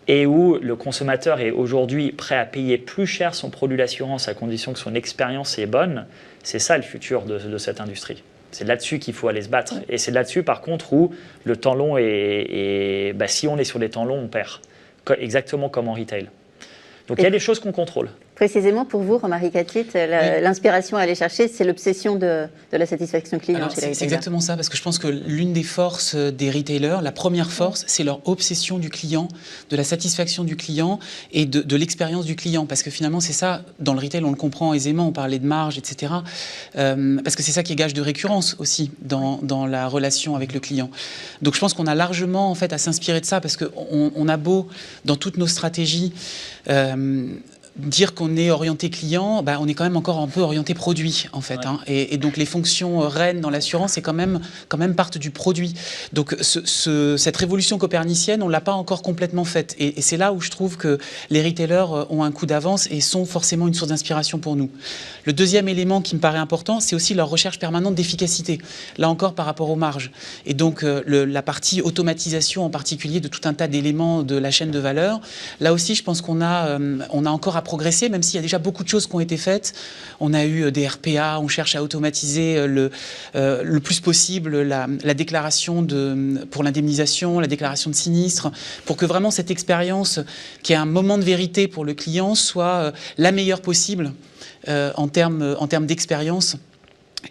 et où le consommateur est aujourd'hui prêt à payer plus cher son produit d'assurance à condition que son expérience est bonne, c'est ça le futur de cette industrie. C'est là-dessus qu'il faut aller se battre. Et c'est là-dessus, par contre, où le temps long si on est sur les temps longs, on perd. Exactement comme en retail. Donc il y a des choses qu'on contrôle. Précisément pour vous, Romaric Atit, l'inspiration à aller chercher, c'est l'obsession de la satisfaction client. Alors, c'est exactement ça, parce que je pense que l'une des forces des retailers, la première force, c'est leur obsession du client, de la satisfaction du client et de l'expérience du client. Parce que finalement, c'est ça, dans le retail, on le comprend aisément, on parlait de marge, etc. Parce que c'est ça qui est gage de récurrence aussi dans la relation avec le client. Donc je pense qu'on a largement en fait, à s'inspirer de ça, parce qu'on a beau, dans toutes nos stratégies, dire qu'on est orienté client, on est quand même encore un peu orienté produit en fait. Hein. Et donc les fonctions reines dans l'assurance, c'est quand même partent du produit. Donc cette révolution copernicienne, on ne l'a pas encore complètement faite. Et c'est là où je trouve que les retailers ont un coup d'avance et sont forcément une source d'inspiration pour nous. Le deuxième élément qui me paraît important, c'est aussi leur recherche permanente d'efficacité. Là encore par rapport aux marges. Et donc la partie automatisation en particulier de tout un tas d'éléments de la chaîne de valeur. Là aussi, je pense qu'on a encore à progresser, même s'il y a déjà beaucoup de choses qui ont été faites. On a eu des RPA, on cherche à automatiser le plus possible la déclaration pour l'indemnisation, la déclaration de sinistre, pour que vraiment cette expérience, qui est un moment de vérité pour le client, soit la meilleure possible en termes d'expérience.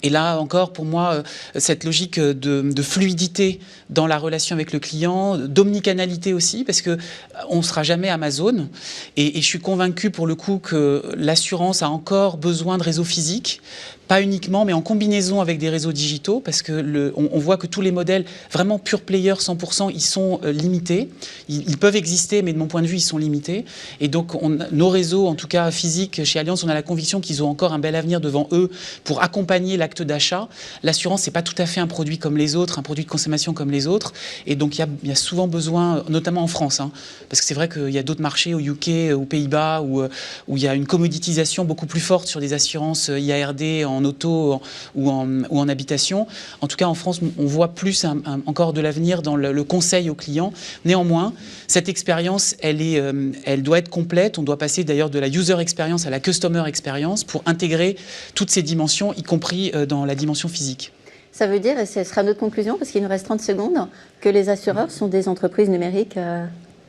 Et là encore, pour moi, cette logique de fluidité dans la relation avec le client, d'omnicanalité aussi, parce qu'on ne sera jamais Amazon. Et je suis convaincu pour le coup que l'assurance a encore besoin de réseaux physiques, pas uniquement, mais en combinaison avec des réseaux digitaux, parce que on voit que tous les modèles vraiment pure player 100%, ils sont limités. Ils peuvent exister, mais de mon point de vue, ils sont limités. Et donc, nos réseaux, en tout cas physiques, chez Allianz, on a la conviction qu'ils ont encore un bel avenir devant eux pour accompagner l'acte d'achat. L'assurance, c'est pas tout à fait un produit comme les autres, un produit de consommation comme les autres. Et donc, il y a souvent besoin, notamment en France, parce que c'est vrai qu'il y a d'autres marchés, au UK, aux Pays-Bas, où il y a une commoditisation beaucoup plus forte sur des assurances IARD en auto ou en habitation. En tout cas, en France, on voit plus encore de l'avenir dans le conseil aux clients. Néanmoins, cette expérience, elle doit être complète. On doit passer d'ailleurs de la user experience à la customer experience pour intégrer toutes ces dimensions, y compris dans la dimension physique. Ça veut dire, et ce sera notre conclusion, parce qu'il nous reste 30 secondes, que les assureurs sont des entreprises numériques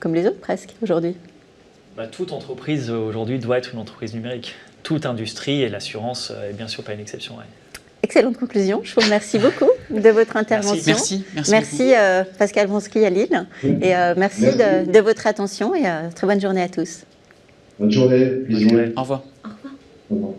comme les autres presque aujourd'hui. Toute entreprise aujourd'hui doit être une entreprise numérique. Toute industrie, et l'assurance est bien sûr pas une exception. Ouais. Excellente conclusion. Je vous remercie beaucoup de votre intervention. Merci Pascal Wronski à Lille. Et merci de votre attention et très bonne journée à tous. Bonne journée. Bonne journée. Au revoir. Au revoir. Au revoir.